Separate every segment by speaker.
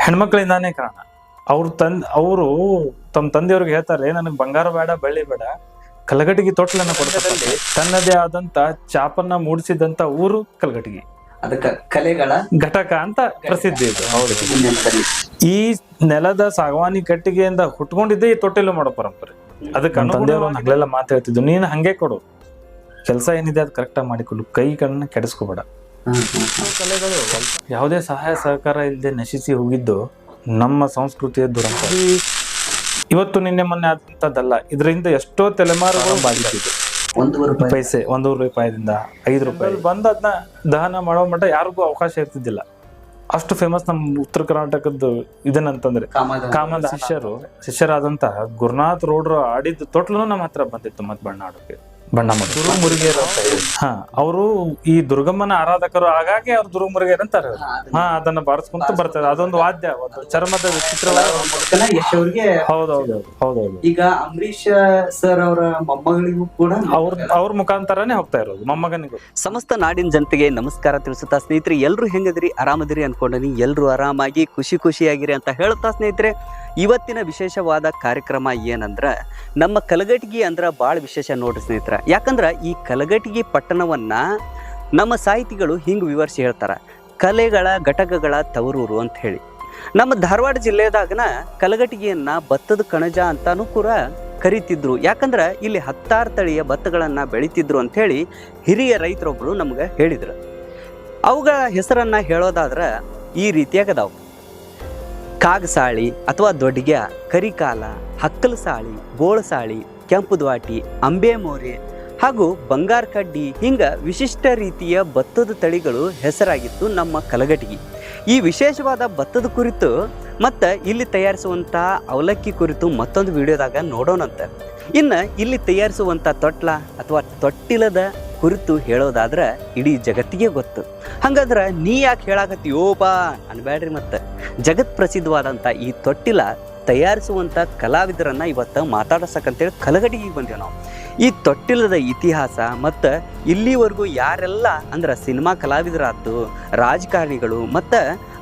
Speaker 1: ಹೆಣ್ಮಕ್ಳಿಂದಾನೇ ಕಾರಣ. ಅವರು ತಮ್ಮ ತಂದೆಯವ್ರಿಗೆ ಹೇಳ್ತಾರೆ, ನನಗೆ ಬಂಗಾರ ಬೇಡ, ಬೆಳ್ಳಿ ಬೇಡ, ಕಲಘಟಗಿ ತೊಟ್ಲನ್ನ ಕೊಡ್ತದಲ್ಲಿ ತನ್ನದೇ ಆದಂತ ಚಾಪನ್ನ ಮೂಡಿಸಿದಂತ ಊರು ಕಲಘಟಗಿ.
Speaker 2: ಅದಕ್ಕ ಕಲೆಗಳ
Speaker 1: ಘಟಕ ಅಂತ ಪ್ರಸಿದ್ಧಿ ಇದು. ಹೌದು, ಈ ನೆಲದ ಸಾಗವಾನಿ ಕಟ್ಟಿಗೆಯಿಂದ ಹುಟ್ಕೊಂಡಿದ್ದೆ ಈ ತೊಟ್ಟಿಲು ಮಾಡೋ ಪರಂಪರೆ. ಅದಕ್ಕೆ ತಂದೆಯವರು ಹಗಲೆಲ್ಲ ಮಾತು ಹೇಳ್ತಿದ್ದು, ನೀನ್ ಹಂಗೆ ಕೊಡು, ಕೆಲಸ ಏನಿದೆ ಅದು ಕರೆಕ್ಟ್ ಆಗಿ ಮಾಡಿಕೊಡು, ಕೈ ಕಣ್ಣನ್ನ ಕೆಡಿಸ್ಕೋಬೇಡ. ಕಲೆಗಳು ಯಾವುದೇ ಸಹಾಯ ಸಹಕಾರ ಇಲ್ಲದೆ ನಶಿಸಿ ಹೋಗಿದ್ದು ನಮ್ಮ ಸಂಸ್ಕೃತಿಯ ದುರಂತ. ಇವತ್ತು ನಿನ್ನೆ ಮೊನ್ನೆ ಆದಂತದ್ದಲ್ಲ, ಇದರಿಂದ ಎಷ್ಟೋ ತಲೆಮಾರುಗಳು ಬಾಧಿಸಿದೆ.
Speaker 2: 1
Speaker 1: ಪೈಸೆ, 1 ರೂಪಾಯಿದಿಂದ 5 ರೂಪಾಯಿ ಬಂದ ಅದನ್ನ ದಹನ ಮಾಡೋ ಮಟ್ಟ ಯಾರಿಗೂ ಅವಕಾಶ ಇರ್ತಿದ್ದಿಲ್ಲ. ಅಷ್ಟು ಫೇಮಸ್ ನಮ್ಮ ಉತ್ತರ ಕರ್ನಾಟಕದ್ದು ಇದನ್ನಂತಂದ್ರೆ ಕಾಮದ ಶಿಷ್ಯರಾದಂತ ಗುರುನಾಥ್ ರೋಡ್ರು ಆಡಿದ ತೊಟ್ಲು ನಮ್ಮ ಹತ್ರ ಬಂದಿತ್ತು. ಮತ್ ಬಣ್ಣ ಆಡೋಕೆ ಬಣ್ಣ ಮಾಡಿ ದುರ್ಗಮುರುಗೇರ್ ಅಂತ ಅವರು ಈ ದುರ್ಗಮ್ಮನ ಆರಾಧಕರು, ಹಾಗಾಗಿ ಅವ್ರು ದುರ್ಗಮುರುಗೇರ್ ಅಂತಾರೆ. ಅದನ್ನ ಬಾರಿಸ್ಕೊಂತ ಬರ್ತಾರೆ. ಅದೊಂದು ವಾದ್ಯ, ಒಂದು ಚರ್ಮದ
Speaker 2: ಯಶವ್ರಿಗೆ.
Speaker 1: ಹೌದೌದು.
Speaker 2: ಈಗ ಅಂಬರೀಶ್ ಸರ್ ಅವರ ಮೊಮ್ಮಗಳಿಗೂ ಕೂಡ
Speaker 1: ಅವ್ರ ಮುಖಾಂತರನೇ ಹೋಗ್ತಾ ಇರೋದು ಮೊಮ್ಮಗನಿಗೂ.
Speaker 2: ಸಮಸ್ತ ನಾಡಿನ ಜನತೆಗೆ ನಮಸ್ಕಾರ ತಿಳಿಸುತ್ತಾ ಸ್ನೇಹಿತರೆ, ಎಲ್ರು ಹೆಂಗದಿರಿ, ಆರಾಮದಿರಿ ಅನ್ಕೊಂಡನಿ. ಎಲ್ರು ಆರಾಮಾಗಿ ಖುಷಿಯಾಗಿರಿ ಅಂತ ಹೇಳುತ್ತಾ ಸ್ನೇಹಿತರೆ, ಇವತ್ತಿನ ವಿಶೇಷವಾದ ಕಾರ್ಯಕ್ರಮ ಏನಂದ್ರ ನಮ್ಮ ಕಲಘಟಗಿ ಅಂದ್ರ ಭಾಳ ವಿಶೇಷ ನೋಡ್ರಿ ಸ್ನೇಹಿತರ. ಯಾಕಂದ್ರ ಈ ಕಲಘಟಗಿ ಪಟ್ಟಣವನ್ನ ನಮ್ಮ ಸಾಹಿತಿಗಳು ಹಿಂಗ್ ವಿವರಿಸಿ ಹೇಳ್ತಾರ, ಕಲೆಗಳ ಘಟಕಗಳ ತವರೂರು ಅಂತ ಹೇಳಿ. ನಮ್ಮ ಧಾರವಾಡ ಜಿಲ್ಲೆದಾಗನ ಕಲಘಟಗಿಯನ್ನ ಭತ್ತದ ಕಣಜ ಅಂತಾನೂ ಕೂಡ ಕರೀತಿದ್ರು. ಯಾಕಂದ್ರ ಇಲ್ಲಿ 16 ತಳಿಯ ಭತ್ತಗಳನ್ನ ಬೆಳಿತಿದ್ರು ಅಂತ ಹೇಳಿ ಹಿರಿಯ ರೈತರೊಬ್ರು ನಮ್ಗೆ ಹೇಳಿದ್ರು. ಅವುಗಳ ಹೆಸರನ್ನ ಹೇಳೋದಾದ್ರ ಈ ರೀತಿಯಾಗದಾವು: ಕಾಗಸಾಳಿ ಅಥವಾ ದೊಡ್ಡಿಗ್ಯ, ಕರಿಕಾಲ, ಹಕ್ಕಲಸಾಳಿ, ಬೋಳಸಾಳಿ, ಕೆಂಪು ದ್ವಾಟಿ, ಅಂಬೆ ಮೋರೆ ಹಾಗೂ ಬಂಗಾರ ಕಡ್ಡಿ, ಹಿಂಗ ವಿಶಿಷ್ಟ ರೀತಿಯ ಭತ್ತದ ತಳಿಗಳು ಹೆಸರಾಗಿತ್ತು ನಮ್ಮ ಕಲಘಟಗಿ. ಈ ವಿಶೇಷವಾದ ಭತ್ತದ ಕುರಿತು ಮತ್ತು ಇಲ್ಲಿ ತಯಾರಿಸುವಂಥ ಅವಲಕ್ಕಿ ಕುರಿತು ಮತ್ತೊಂದು ವಿಡಿಯೋದಾಗ ನೋಡೋಣಂತ. ಇನ್ನು ಇಲ್ಲಿ ತಯಾರಿಸುವಂಥ ತೊಟ್ಲ ಅಥವಾ ತೊಟ್ಟಿಲದ ಕುರಿತು ಹೇಳೋದಾದ್ರೆ ಇಡೀ ಜಗತ್ತಿಗೆ ಗೊತ್ತು. ಹಂಗಂದ್ರೆ ನೀ ಯಾಕೆ ಹೇಳಾಕತ್ತೀಯೋಪಾ ಅನ್ಬೇಡ್ರಿ. ಮತ್ತು ಜಗತ್ ಪ್ರಸಿದ್ಧವಾದಂಥ ಈ ತೊಟ್ಟಿಲ ತಯಾರಿಸುವಂಥ ಕಲಾವಿದರನ್ನ ಇವತ್ತು ಮಾತಾಡ್ಸಕ್ಕಂತೇಳಿ ಕಲಘಟಗಿಗೆ ಬಂದೇವೆ ನಾವು. ಈ ತೊಟ್ಟಿಲದ ಇತಿಹಾಸ ಮತ್ತು ಇಲ್ಲಿವರೆಗೂ ಯಾರೆಲ್ಲ ಅಂದ್ರೆ ಸಿನಿಮಾ ಕಲಾವಿದರಾದ್ದು, ರಾಜಕಾರಣಿಗಳು ಮತ್ತು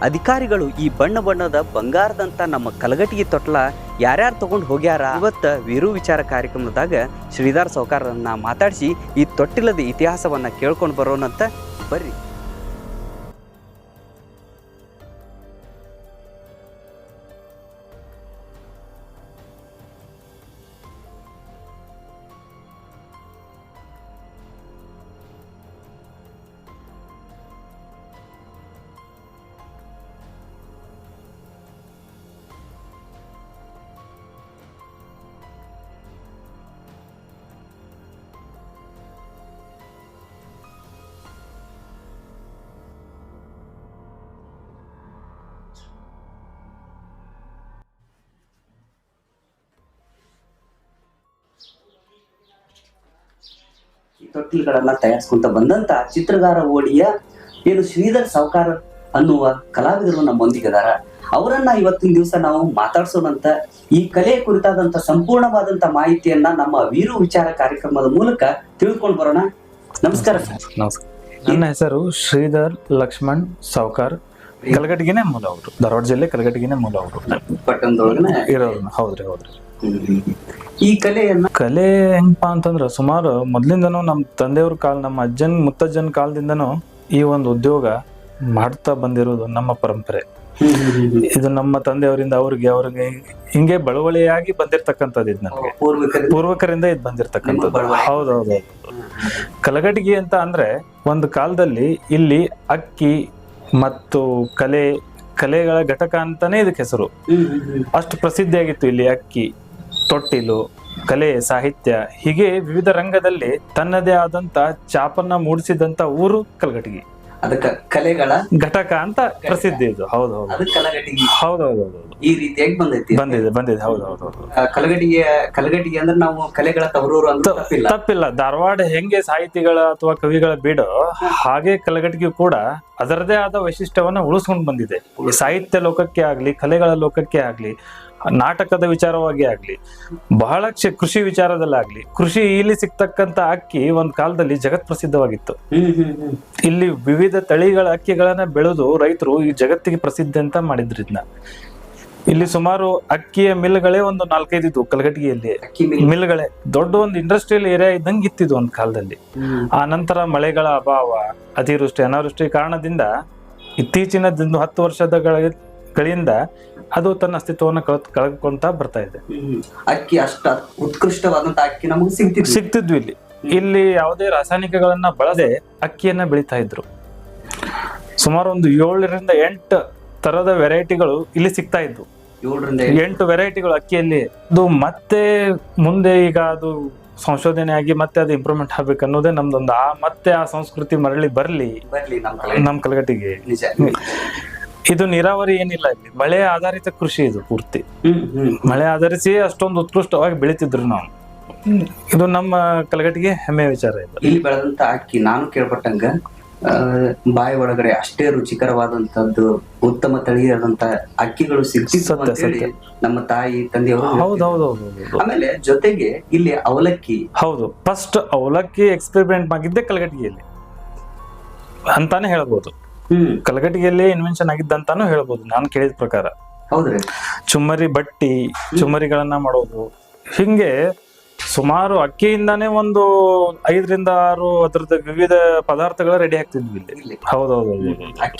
Speaker 2: ಅಧಿಕಾರಿಗಳು ಈ ಬಣ್ಣದ ಬಂಗಾರದಂಥ ನಮ್ಮ ಕಲಘಟಗಿ ತೊಟ್ಲ ಯಾರ್ಯಾರು ತಗೊಂಡು ಹೋಗ್ಯಾರ, ಇವತ್ತು ವೀರು ವಿಚಾರ ಕಾರ್ಯಕ್ರಮದಾಗ ಶ್ರೀಧರ್ ಸೌಕಾರರನ್ನ ಮಾತಾಡಿಸಿ ಈ ತೊಟ್ಟಿಲದ ಇತಿಹಾಸವನ್ನ ಕೇಳ್ಕೊಂಡು ಬರೋಣಂತ ಬರ್ರಿ. ಈ ತೊಟ್ಟಿಲುಗಳನ್ನ ತಯಾರಿಸ್ಕೊಂತ ಬಂದಂತ ಚಿತ್ರಗಾರ ಓಡಿಯ ಏನು ಶ್ರೀಧರ್ ಸೌಕಾರ ಅನ್ನುವ ಕಲಾವಿದರು ನಮ್ಮೊಂದಿಗಿದಾರ. ಅವರನ್ನ ಇವತ್ತಿನ ದಿವಸ ನಾವು ಮಾತಾಡ್ಸೋಣಂತ. ಈ ಕಲೆ ಕುರಿತಾದಂತ ಸಂಪೂರ್ಣವಾದಂತ ಮಾಹಿತಿಯನ್ನ ನಮ್ಮ ವೀರು ವಿಚಾರ ಕಾರ್ಯಕ್ರಮದ ಮೂಲಕ ತಿಳ್ಕೊಂಡು ಬರೋಣ. ನಮಸ್ಕಾರ ಸರ್.
Speaker 1: ನಮಸ್ಕಾರ. ನನ್ನ ಹೆಸರು ಶ್ರೀಧರ್ ಲಕ್ಷ್ಮಣ್ ಸೌಕಾರ್. ಕಲಘಟಗಿನೇ ಮೂಲ ಅವರು, ಧಾರವಾಡ ಜಿಲ್ಲೆ ಕಲಘಟಗಿನೇ ಮೂಲ ಅವರು,
Speaker 2: ಪಟ್ಟಣದೊಳಗನೆ
Speaker 1: ಇರೋರು. ಹೌದ್ರಿ.
Speaker 2: ಈ ಕಲೆ
Speaker 1: ಹೆಂಗಪ್ಪಾ ಅಂತಂದ್ರ ಸುಮಾರು ಮೊದ್ಲಿಂದನೂ ನಮ್ಮ ತಂದೆಯವ್ರ ಕಾಲ, ನಮ್ಮ ಮುತ್ತಜ್ಜನ್ ಕಾಲದಿಂದನೂ ಈ ಒಂದು ಉದ್ಯೋಗ ಮಾಡ್ತಾ ಬಂದಿರೋದು ನಮ್ಮ ಪರಂಪರೆ. ಇದು ನಮ್ಮ ತಂದೆಯವರಿಂದ ಅವ್ರಿಗೆ ಹಿಂಗೆ ಬಳುವಳಿಯಾಗಿ ಬಂದಿರ್ತಕ್ಕಂಥದ್ದು. ಇದು ನಮ್ಗೆ ಪೂರ್ವಕರಿಂದ ಇದು ಬಂದಿರ್ತಕ್ಕಂಥದ್ದು. ಹೌದೌದು. ಕಲಘಟಗಿ ಅಂತ ಅಂದ್ರೆ ಒಂದು ಕಾಲದಲ್ಲಿ ಇಲ್ಲಿ ಅಕ್ಕಿ ಮತ್ತು ಕಲೆಗಳ ಘಟಕ ಅಂತಾನೆ ಇದಕ್ಕೆ ಹೆಸರು. ಅಷ್ಟು ಪ್ರಸಿದ್ಧಿಯಾಗಿತ್ತು ಇಲ್ಲಿ ಅಕ್ಕಿ, ತೊಟ್ಟಿಲು, ಕಲೆ, ಸಾಹಿತ್ಯ, ಹೀಗೆ ವಿವಿಧ ರಂಗದಲ್ಲಿ ತನ್ನದೇ ಆದಂತ ಚಾಪನ್ನ ಮೂಡಿಸಿದಂತ ಊರು ಕಲಘಟಗಿ.
Speaker 2: ಅದಕ್ಕ ಕಲೆಗಳ
Speaker 1: ಘಟಕ ಅಂತ ಪ್ರಸಿದ್ಧಿ ಇದು. ಹೌದೌದು.
Speaker 2: ಈ ರೀತಿಯಾಗಿ
Speaker 1: ಬಂದಿದೆ. ಹೌದೌದು.
Speaker 2: ಕಲಘಟಗಿ ಅಂದ್ರೆ ನಾವು ಕಲೆಗಳ ತವರೂರು ಅಂತ
Speaker 1: ತಪ್ಪಿಲ್ಲ. ಧಾರವಾಡ ಹೆಂಗೆ ಸಾಹಿತಿಗಳ ಅಥವಾ ಕವಿಗಳ ಬೀಡು, ಹಾಗೆ ಕಲಘಟಗಿ ಕೂಡ ಅದರದೇ ಆದ ವೈಶಿಷ್ಟ್ಯವನ್ನ ಉಳಿಸ್ಕೊಂಡು ಬಂದಿದೆ. ಸಾಹಿತ್ಯ ಲೋಕಕ್ಕೆ ಆಗ್ಲಿ, ಕಲೆಗಳ ಲೋಕಕ್ಕೆ ಆಗ್ಲಿ ನಾಟಕದ ವಿಚಾರವಾಗಿ ಆಗ್ಲಿ, ಬಹಳ ಕೃಷಿ ವಿಚಾರದಲ್ಲಾಗ್ಲಿ, ಕೃಷಿ ಇಲ್ಲಿ ಸಿಗ್ತಕ್ಕಂತ ಅಕ್ಕಿ ಒಂದ್ ಕಾಲದಲ್ಲಿ ಜಗತ್ ಪ್ರಸಿದ್ಧವಾಗಿತ್ತು. ಇಲ್ಲಿ ವಿವಿಧ ತಳಿಗಳ ಅಕ್ಕಿಗಳನ್ನ ಬೆಳೆದು ರೈತರು ಈ ಜಗತ್ತಿಗೆ ಪ್ರಸಿದ್ಧ ಅಂತ ಮಾಡಿದ್ರು ಇದನ್ನ. ಇಲ್ಲಿ ಸುಮಾರು ಅಕ್ಕಿಯ ಮಿಲ್ಗಳೇ ಒಂದು 4-5 ಇದ್ವು ಕಲಘಟಗಿಯಲ್ಲಿ. ಮಿಲ್ಗಳೇ ದೊಡ್ಡ ಒಂದು ಇಂಡಸ್ಟ್ರಿಯಲ್ ಏರಿಯಾ ಇದ್ದಂಗೆ ಇತ್ತಿದ್ದು ಒಂದ್ ಕಾಲದಲ್ಲಿ. ಆ ನಂತರ ಮಳೆಗಳ ಅಭಾವ, ಅತಿವೃಷ್ಟಿ ಅನಾವೃಷ್ಟಿ ಕಾರಣದಿಂದ ಇತ್ತೀಚಿನ 10 ವರ್ಷಗಳಿಂದ ಅದು ತನ್ನ ಅಸ್ತಿತ್ವವನ್ನು ಕಳ್ಕೊಂತ ಬರ್ತಾ ಇದೆ.
Speaker 2: ಅಕ್ಕಿ ಅಷ್ಟ ಉತ್ಕೃಷ್ಟವಾದಂತ ಅಕ್ಕಿ ನಮಗೆ
Speaker 1: ಸಿಗ್ತಿದ್ವು ಇಲ್ಲಿ ಯಾವುದೇ ರಾಸಾಯನಿಕಗಳನ್ನ ಬಳಸದೆ ಅಕ್ಕಿಯನ್ನ ಬೆಳಿತಾ ಇದ್ರು. ಸುಮಾರು ಒಂದು 7ರಿಂದ 8 ತರದ ವೆರೈಟಿಗಳು ಇಲ್ಲಿ ಸಿಗ್ತಾ ಇದ್ವು. 8 ವೆರೈಟಿಗಳು ಅಕ್ಕಿಯಲ್ಲಿ. ಅದು ಮತ್ತೆ ಮುಂದೆ ಈಗ ಅದು ಸಂಶೋಧನೆ ಆಗಿ ಮತ್ತೆ ಅದು ಇಂಪ್ರೂವ್ಮೆಂಟ್ ಆಗ್ಬೇಕು ಅನ್ನೋದೇ ನಮ್ದೊಂದು. ಮತ್ತೆ ಆ ಸಂಸ್ಕೃತಿ ಮರಳಿ ಬರ್ಲಿ ನಮ್ ಕಲಘಟಗಿಗೆ. ಇದು ನೀರಾವರಿ ಏನಿಲ್ಲ, ಇಲ್ಲಿ ಮಳೆ ಆಧಾರಿತ ಕೃಷಿ. ಇದು ಪೂರ್ತಿ ಮಳೆ ಆಧರಿಸಿ ಅಷ್ಟೊಂದು ಉತ್ಕೃಷ್ಟವಾಗಿ ಬೆಳಿತಿದ್ರು ನಾವು. ಇದು ನಮ್ಮ ಕಲಘಟಗಿಗೆ ಹೆಮ್ಮೆ ವಿಚಾರ. ಇದು
Speaker 2: ಇಲ್ಲಿ ಬೆಳೆದಂತ ಅಕ್ಕಿ ನಾನು ಕೇಳ್ಪಟ್ಟಂಗ ಬಾಯಿ ಒಳಗಡೆ ಅಷ್ಟೇ ರುಚಿಕರವಾದಂತದ್ದು, ಉತ್ತಮ ತಳಿಯಾದಂತ ಅಕ್ಕಿಗಳು ಸಿಗ್ತಿತ್ತು ನಮ್ಮ ತಾಯಿ ತಂದೆಯವರು.
Speaker 1: ಹೌದೌದೌದು.
Speaker 2: ಆಮೇಲೆ ಜೊತೆಗೆ ಇಲ್ಲಿ ಅವಲಕ್ಕಿ.
Speaker 1: ಹೌದು, ಫಸ್ಟ್ ಅವಲಕ್ಕಿ ಎಕ್ಸ್ಪೆರಿಮೆಂಟ್ ಆಗಿದ್ದೆ ಕಲಘಟಗಿಯಲ್ಲಿ ಅಂತಾನೆ ಹೇಳ್ಬೋದು. ಕಲಘಟಗಿಯಲ್ಲಿ ಇನ್ವೆನ್ಷನ್ ಆಗಿದ್ದಂತಾನು ಹೇಳ್ಬೋದು ನಾನು ಕೇಳಿದ ಪ್ರಕಾರ.
Speaker 2: ಹೌದ್ರಿ.
Speaker 1: ಚುಮ್ಮರಿ ಬಟ್ಟಿ, ಚುಮ್ಮರಿಗಳನ್ನ ಮಾಡೋದು, ಹಿಂಗೆ ಸುಮಾರು ಅಕ್ಕಿಯಿಂದಾನೇ ಒಂದು 5ರಿಂದ 6 ಅದರದ ವಿವಿಧ ಪದಾರ್ಥಗಳ ರೆಡಿ ಆಗ್ತಿದ್ವಿ ಇಲ್ಲಿ. ಹೌದೌದು.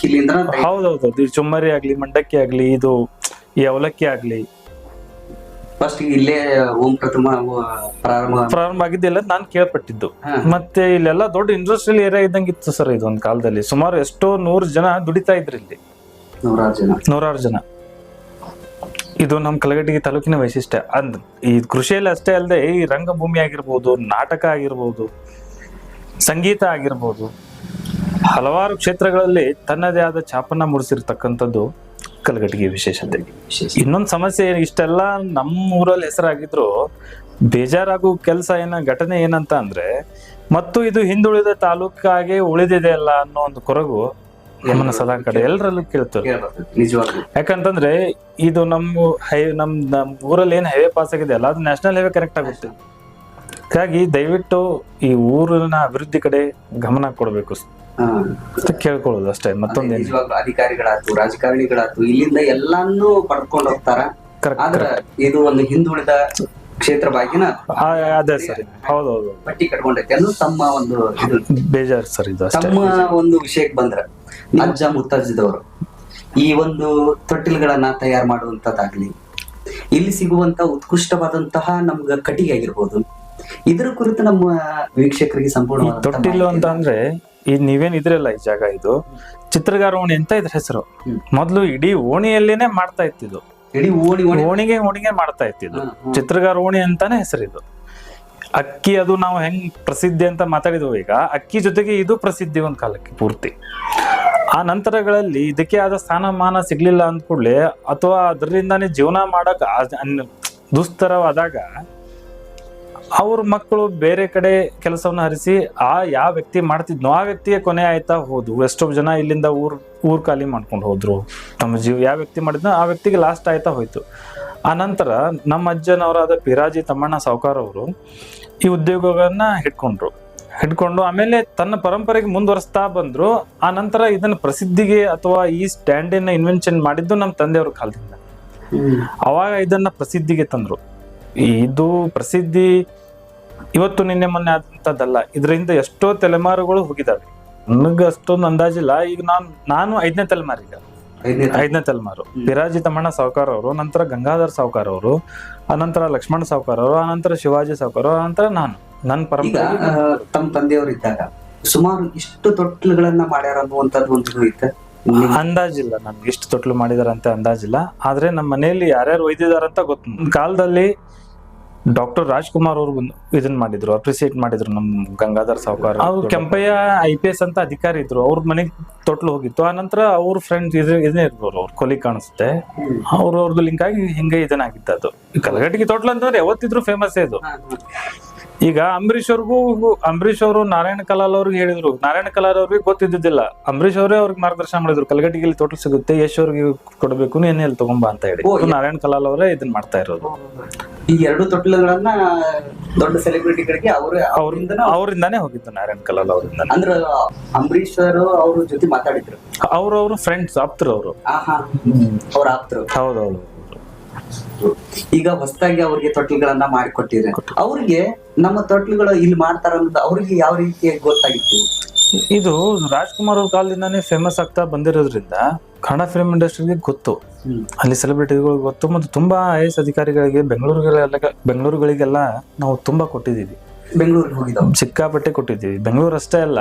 Speaker 1: ಹೌದೌದು. ಈ ಚುಮ್ಮರಿ ಆಗ್ಲಿ, ಮಂಡಕ್ಕಿ ಆಗ್ಲಿ, ಇದು ಈ ಅವಲಕ್ಕಿ ಆಗ್ಲಿ
Speaker 2: ಫಸ್ಟ್ ಇಲ್ಲೇ
Speaker 1: ಪ್ರಾರಂಭ ಆಗಿದ್ದಿಲ್ಲ ನಾನು ಕೇಳ್ಪಟ್ಟಿದ್ದು. ಮತ್ತೆ ಇಲ್ಲೆಲ್ಲ ದೊಡ್ಡ ಇಂಡಸ್ಟ್ರಿಯಲ್ ಏರಿಯಾ ಇದ್ದಂಗೆ ಇತ್ತು ಸರ್ ಇದೊಂದು ಕಾಲದಲ್ಲಿ. ಸುಮಾರು ಎಷ್ಟೋ 100 ಜನ ದುಡಿತಾ ಇದ್ರಿ ಇಲ್ಲಿ, 100 ಜನ. ಇದು ನಮ್ಮ ಕಲಘಟಗಿ ತಾಲೂಕಿನ ವೈಶಿಷ್ಟ್ಯ. ಈ ಕೃಷಿಯಲ್ಲಿ ಅಷ್ಟೇ ಅಲ್ಲದೆ ಈ ರಂಗಭೂಮಿ ಆಗಿರ್ಬೋದು, ನಾಟಕ ಆಗಿರ್ಬೋದು, ಸಂಗೀತ ಆಗಿರ್ಬೋದು, ಹಲವಾರು ಕ್ಷೇತ್ರಗಳಲ್ಲಿ ತನ್ನದೇ ಆದ ಛಾಪನ್ನ ಮೂಡಿಸಿರ್ತಕ್ಕಂಥದ್ದು ಕಲಘಟಗಿ ವಿಶೇಷತೆ. ಇನ್ನೊಂದು ಸಮಸ್ಯೆ, ಇಷ್ಟೆಲ್ಲ ನಮ್ಮ ಊರಲ್ಲಿ ಹೆಸರಾಗಿದ್ರು ಬೇಜಾರಾಗೋ ಕೆಲಸ ಘಟನೆ ಏನಂತ ಅಂದ್ರೆ, ಮತ್ತು ಇದು ಹಿಂದುಳಿದ ತಾಲೂಕಾಗೆ ಉಳಿದಿದೆ ಅಲ್ಲ ಅನ್ನೋ ಒಂದು ಕೊರಗು ನಮ್ಮನ್ನ ಸದಾ ಕಡೆ ಎಲ್ಲರಲ್ಲೂ ಕೇಳ್ತಾರೆ. ಯಾಕಂತಂದ್ರೆ ಇದು ನಮ್ ಊರಲ್ಲಿ ಏನ್ ಹೈವೇ ಪಾಸ್ ಆಗಿದೆ ಅಲ್ಲ, ಅದು ನ್ಯಾಷನಲ್ ಹೈವೇ ಕನೆಕ್ಟ್ ಆಗುತ್ತೆ. ಹಾಗಾಗಿ ದಯವಿಟ್ಟು ಈ ಊರಿನ ಅಭಿವೃದ್ಧಿ ಕಡೆ ಗಮನ ಕೊಡ್ಬೇಕು ಅಂತ ಕೇಳ್ಕೊಳ್ಳೋದು ಅಷ್ಟೇ. ಮತ್ತೊಂದು
Speaker 2: ಅಧಿಕಾರಿಗಳಾಯ್ತು, ರಾಜಕಾರಣಿಗಳಾಯ್ತು, ಇಲ್ಲಿಂದ ಎಲ್ಲಾನು ಪಡ್ಕೊಂಡು ಹೋಗ್ತಾರ. ಇದು ಒಂದು ಹಿಂದುಳಿದ ಕ್ಷೇತ್ರವಾಗಿನ
Speaker 1: ಅದೇ ಸರಿ. ಹೌದೌದು.
Speaker 2: ಪಟ್ಟಿ ಕಟ್ಕೊಂಡೈತೆ ಅನ್ನೋ ತಮ್ಮ ಒಂದು
Speaker 1: ಬೇಜಾರು ಸರ್. ಇದು
Speaker 2: ತಮ್ಮ ಒಂದು ವಿಷಯಕ್ಕೆ ಬಂದ್ರ ಅಜ್ಜ ಮುತ್ತಜ್ಜದವರು ಈ ಒಂದು ತೊಟ್ಟಿಲುಗಳನ್ನ ತಯಾರು ಮಾಡುವಂತದ್ದಾಗ್ಲಿ, ಇಲ್ಲಿ ಸಿಗುವಂತ ಉತ್ಕೃಷ್ಟವಾದಂತಹ ನಮ್ಗ ಕಟ್ಟಿಗೆ ಆಗಿರ್ಬೋದು, ಇದರ ಕುರಿತು ನಮ್ಮ ವೀಕ್ಷಕರಿಗೆ ಸಂಪೂರ್ಣ.
Speaker 1: ತೊಟ್ಟಿಲು ಅಂತ ಅಂದ್ರೆ ಈಗ ನೀವೇನ್ ಇದ್ರಲ್ಲ ಈ ಜಾಗ, ಇದು ಚಿತ್ರಗಾರ ಓಣಿ ಅಂತ ಇದ್ರ ಹೆಸರು. ಮೊದ್ಲು ಇಡೀ ಓಣಿಯಲ್ಲೇನೆ ಮಾಡ್ತಾ ಇತ್ತಿದ್ದು,
Speaker 2: ಇಡೀ
Speaker 1: ಓಣಿಗೆ ಮಾಡ್ತಾ ಇತ್ತಿದ್ದು. ಚಿತ್ರಗಾರ ಓಣಿ ಅಂತಾನೆ ಹೆಸರಿದು. ಅಕ್ಕಿ ಅದು ನಾವು ಹೆಂಗ್ ಪ್ರಸಿದ್ಧಿ ಅಂತ ಮಾತಾಡಿದ್ವು, ಈಗ ಅಕ್ಕಿ ಜೊತೆಗೆ ಇದು ಪ್ರಸಿದ್ಧಿ ಒಂದ್ ಕಾಲಕ್ಕೆ ಪೂರ್ತಿ. ಆ ನಂತರಗಳಲ್ಲಿ ಇದಕ್ಕೆ ಆದ ಸ್ಥಾನಮಾನ ಸಿಗ್ಲಿಲ್ಲ ಅಂದ ಕೂಡಲೇ, ಅಥವಾ ಅದರಿಂದಾನೇ ಜೀವನ ಮಾಡಕ್ ದುಸ್ತರವಾದಾಗ ಅವ್ರ ಮಕ್ಕಳು ಬೇರೆ ಕಡೆ ಕೆಲಸವನ್ನ ಹರಿಸಿ ಯಾವ ವ್ಯಕ್ತಿ ಮಾಡ್ತಿದ್ನೋ ಆ ವ್ಯಕ್ತಿಗೆ ಕೊನೆ ಆಯ್ತಾ ಹೋದು. ಎಷ್ಟೋ ಜನ ಇಲ್ಲಿಂದ ಊರ್ ಖಾಲಿ ಮಾಡ್ಕೊಂಡು ಹೋದ್ರು. ತಮ್ಮ ಯಾವ ವ್ಯಕ್ತಿ ಮಾಡಿದ್ನೋ ಆ ವ್ಯಕ್ತಿಗೆ ಲಾಸ್ಟ್ ಆಯ್ತಾ ಹೋಯ್ತು. ಆ ನಂತರ ನಮ್ಮ ಅಜ್ಜನವರಾದ ಪಿರಾಜಿ ತಮ್ಮಣ್ಣ ಸಾವ್ಕಾರ್ ಅವರು ಈ ಉದ್ಯೋಗಗಳನ್ನ ಹಿಡ್ಕೊಂಡು ಆಮೇಲೆ ತನ್ನ ಪರಂಪರೆಗೆ ಮುಂದುವರಿಸ್ತಾ ಬಂದ್ರು. ಆ ನಂತರ ಇದನ್ನ ಪ್ರಸಿದ್ಧಿಗೆ ಅಥವಾ ಈ ಸ್ಟ್ಯಾಂಡಿನ ಇನ್ವೆನ್ಷನ್ ಮಾಡಿದ್ದು ನಮ್ಮ ತಂದೆಯವ್ರ ಕಾಲದಿಂದ. ಅವಾಗ ಇದನ್ನ ಪ್ರಸಿದ್ಧಿಗೆ ತಂದ್ರು. ಇದು ಪ್ರಸಿದ್ಧಿ ಇವತ್ತು ನಿನ್ನೆ ಮೊನ್ನೆ ಆದಂತದ್ದಲ್ಲ. ಇದರಿಂದ ಎಷ್ಟೋ ತಲೆಮಾರುಗಳು ಹೋಗಿದಾವೆ. ನನಗೆ ಅಷ್ಟೊಂದು ಅಂದಾಜಿಲ್ಲ. ಈಗ ನಾನು 5ನೇ ತಲೆಮಾರು. ಈಗ 5ನೇ ತಲೆಮಾರು ಪಿರಾಜಿ ತಮ್ಮಣ್ಣ ಸಾವ್ಕಾರ್ ಅವರು, ನಂತರ ಗಂಗಾಧರ್ ಸಾವ್ಕಾರ್ ಅವರು, ಅನಂತರ ಲಕ್ಷ್ಮಣ ಸಾವ್ಕಾರ್ ಅವರು, ಅನಂತರ ಶಿವಾಜಿ ಸಾವ್ಕಾರ್ ಅವರು, ಅನಂತರ ನನ್ನ ಪರಂಪರೆ.
Speaker 2: ತಮ್ಮ ತಂದೆಯವರು ಇದ್ದಾಗ ಸುಮಾರು ಇಷ್ಟು ತೊಟ್ಲುಗಳನ್ನ ಮಾಡ್ಯಾರ ಅನ್ನುವಂಥದ್ದು ಒಂದು ಇತ್ತು.
Speaker 1: ಅಂದಾಜಿಲ್ಲ ನನ್ಗೆ ಇಷ್ಟು ತೊಟ್ಲು ಮಾಡಿದಾರ ಅಂತ ಅಂದಾಜಿಲ್ಲ. ಆದ್ರೆ ನಮ್ಮ ಮನೆಯಲ್ಲಿ ಯಾರ್ಯಾರು ಒಯ್ದಿದಾರಂತ ಗೊತ್ತು. ಕಾಲದಲ್ಲಿ ಡಾಕ್ಟರ್ ರಾಜ್ಕುಮಾರ್ ಅವರು ಇದನ್ನ ಮಾಡಿದ್ರು, ಅಪ್ರಿಸಿಯೇಟ್ ಮಾಡಿದ್ರು ನಮ್ ಗಂಗಾಧರ್ ಸಾವ್ಕಾರ್. ಅವ್ರು ಕೆಂಪಯ್ಯ IPS ಅಂತ ಅಧಿಕಾರಿ ಇದ್ರು, ಅವ್ರ ಮನೆಗ್ ತೊಟ್ಲು ಹೋಗಿತ್ತು. ಆ ನಂತರ ಅವ್ರ ಫ್ರೆಂಡ್ ಇದನ್ನೇ ಇರ್ಬೋದು, ಅವ್ರ ಕೊಲಿ ಕಾಣಿಸುತ್ತೆ. ಅವ್ರದ್ದು ಲಿಂಕ್ ಆಗಿ ಹಿಂಗೆ ಇದನ್ನಾಗಿತ್ತು. ಅದು ಕಲಘಟಗಿ ತೊಟ್ಲು ಅಂತಂದ್ರೆ ಯಾವತ್ತಿದ್ರು ಫೇಮಸ್ ಇದು. ಈಗ ಅಂಬರೀಷ್ ಅವರು ನಾರಾಯಣ ಕಲಾಲ್ ಅವ್ರಿಗೆ ಹೇಳಿದ್ರು, ನಾರಾಯಣ ಕಲಾಲ್ ಅವ್ರಿಗೆ ಗೊತ್ತಿದ್ದಿಲ್ಲ, ಅಂಬರೀಷ್ ಅವರೇ ಅವ್ರಿಗೆ ಮಾರ್ಗದರ್ಶನ ಮಾಡಿದ್ರು, ಕಲಗಟ್ಟಿಗೆಲ್ಲಿ ತೋಟಲ್ ಸಿಗುತ್ತೆ, ಯಶ್ ಅವ್ರಿಗೆ ಕೊಡಬೇಕು, ನೀನ್ ಎಲ್ಲಿ ತಗೊಂಬಾ ಅಂತ ಹೇಳಿ. ನಾರಾಯಣ ಕಲಾಲ್ ಅವರೇ ಇದನ್ನ ಮಾಡ್ತಾ ಇರೋದು.
Speaker 2: ಈ ಎರಡು ತೊಟ್ಟಿಲುಗಳನ್ನ ದೊಡ್ಡ ಸೆಲೆಬ್ರಿಟಿಗಳಿಗೆ
Speaker 1: ಅವರಿಂದಾನೇ ಹೋಗಿದ್ದು, ನಾರಾಯಣ ಕಲಾಲ್ ಅವರಿಂದ.
Speaker 2: ಅಂದ್ರ ಅಂಬರೀಷ್ ಅವ್ರ ಜೊತೆ ಮಾತಾಡಿದ್ರು,
Speaker 1: ಅವ್ರವ್ರು ಫ್ರೆಂಡ್ಸ್, ಆಪ್ತರು ಅವರು.
Speaker 2: ಅವ್ರ ಆಪ್ತರು.
Speaker 1: ಹೌದೌದು.
Speaker 2: ಈಗ ಹೊಸದಾಗಿ ಅವ್ರಿಗೆ ತೊಟ್ಟಿಲುಗಳನ್ನ ಮಾಡಿಕೊಟ್ಟಿದ್ರೆ ಅವ್ರಿಗೆ ನಮ್ಮ ತೊಟ್ಟಿಲುಗಳು ಇಲ್ಲಿ ಮಾಡ್ತಾರ ಅನ್ನೋದು ಅವ್ರಿಗೆ ಯಾವ ರೀತಿ ಗೊತ್ತಾಗಿತ್ತು?
Speaker 1: ಇದು ರಾಜ್ಕುಮಾರ್ ಅವ್ರ ಕಾಲದಿಂದಾನೇ ಫೇಮಸ್ ಆಗ್ತಾ ಬಂದಿರೋದ್ರಿಂದ ಕನ್ನಡ ಫಿಲ್ಮ್ ಇಂಡಸ್ಟ್ರಿಗೆ ಗೊತ್ತು, ಅಲ್ಲಿ ಸೆಲೆಬ್ರಿಟಿಗಳಿಗೆ ಗೊತ್ತು, ಮತ್ತು ತುಂಬಾ IAS ಅಧಿಕಾರಿಗಳಿಗೆ ಬೆಂಗಳೂರುಗಳಿಗೆಲ್ಲ ನಾವು ತುಂಬಾ ಕೊಟ್ಟಿದೀವಿ.
Speaker 2: ಬೆಂಗಳೂರಿಗೆ ಹೋಗಿದ್ದಾವೆ,
Speaker 1: ಸಿಕ್ಕಾಪಟ್ಟೆ ಕೊಟ್ಟಿದ್ದೀವಿ. ಬೆಂಗಳೂರು ಅಷ್ಟೇ ಅಲ್ಲ,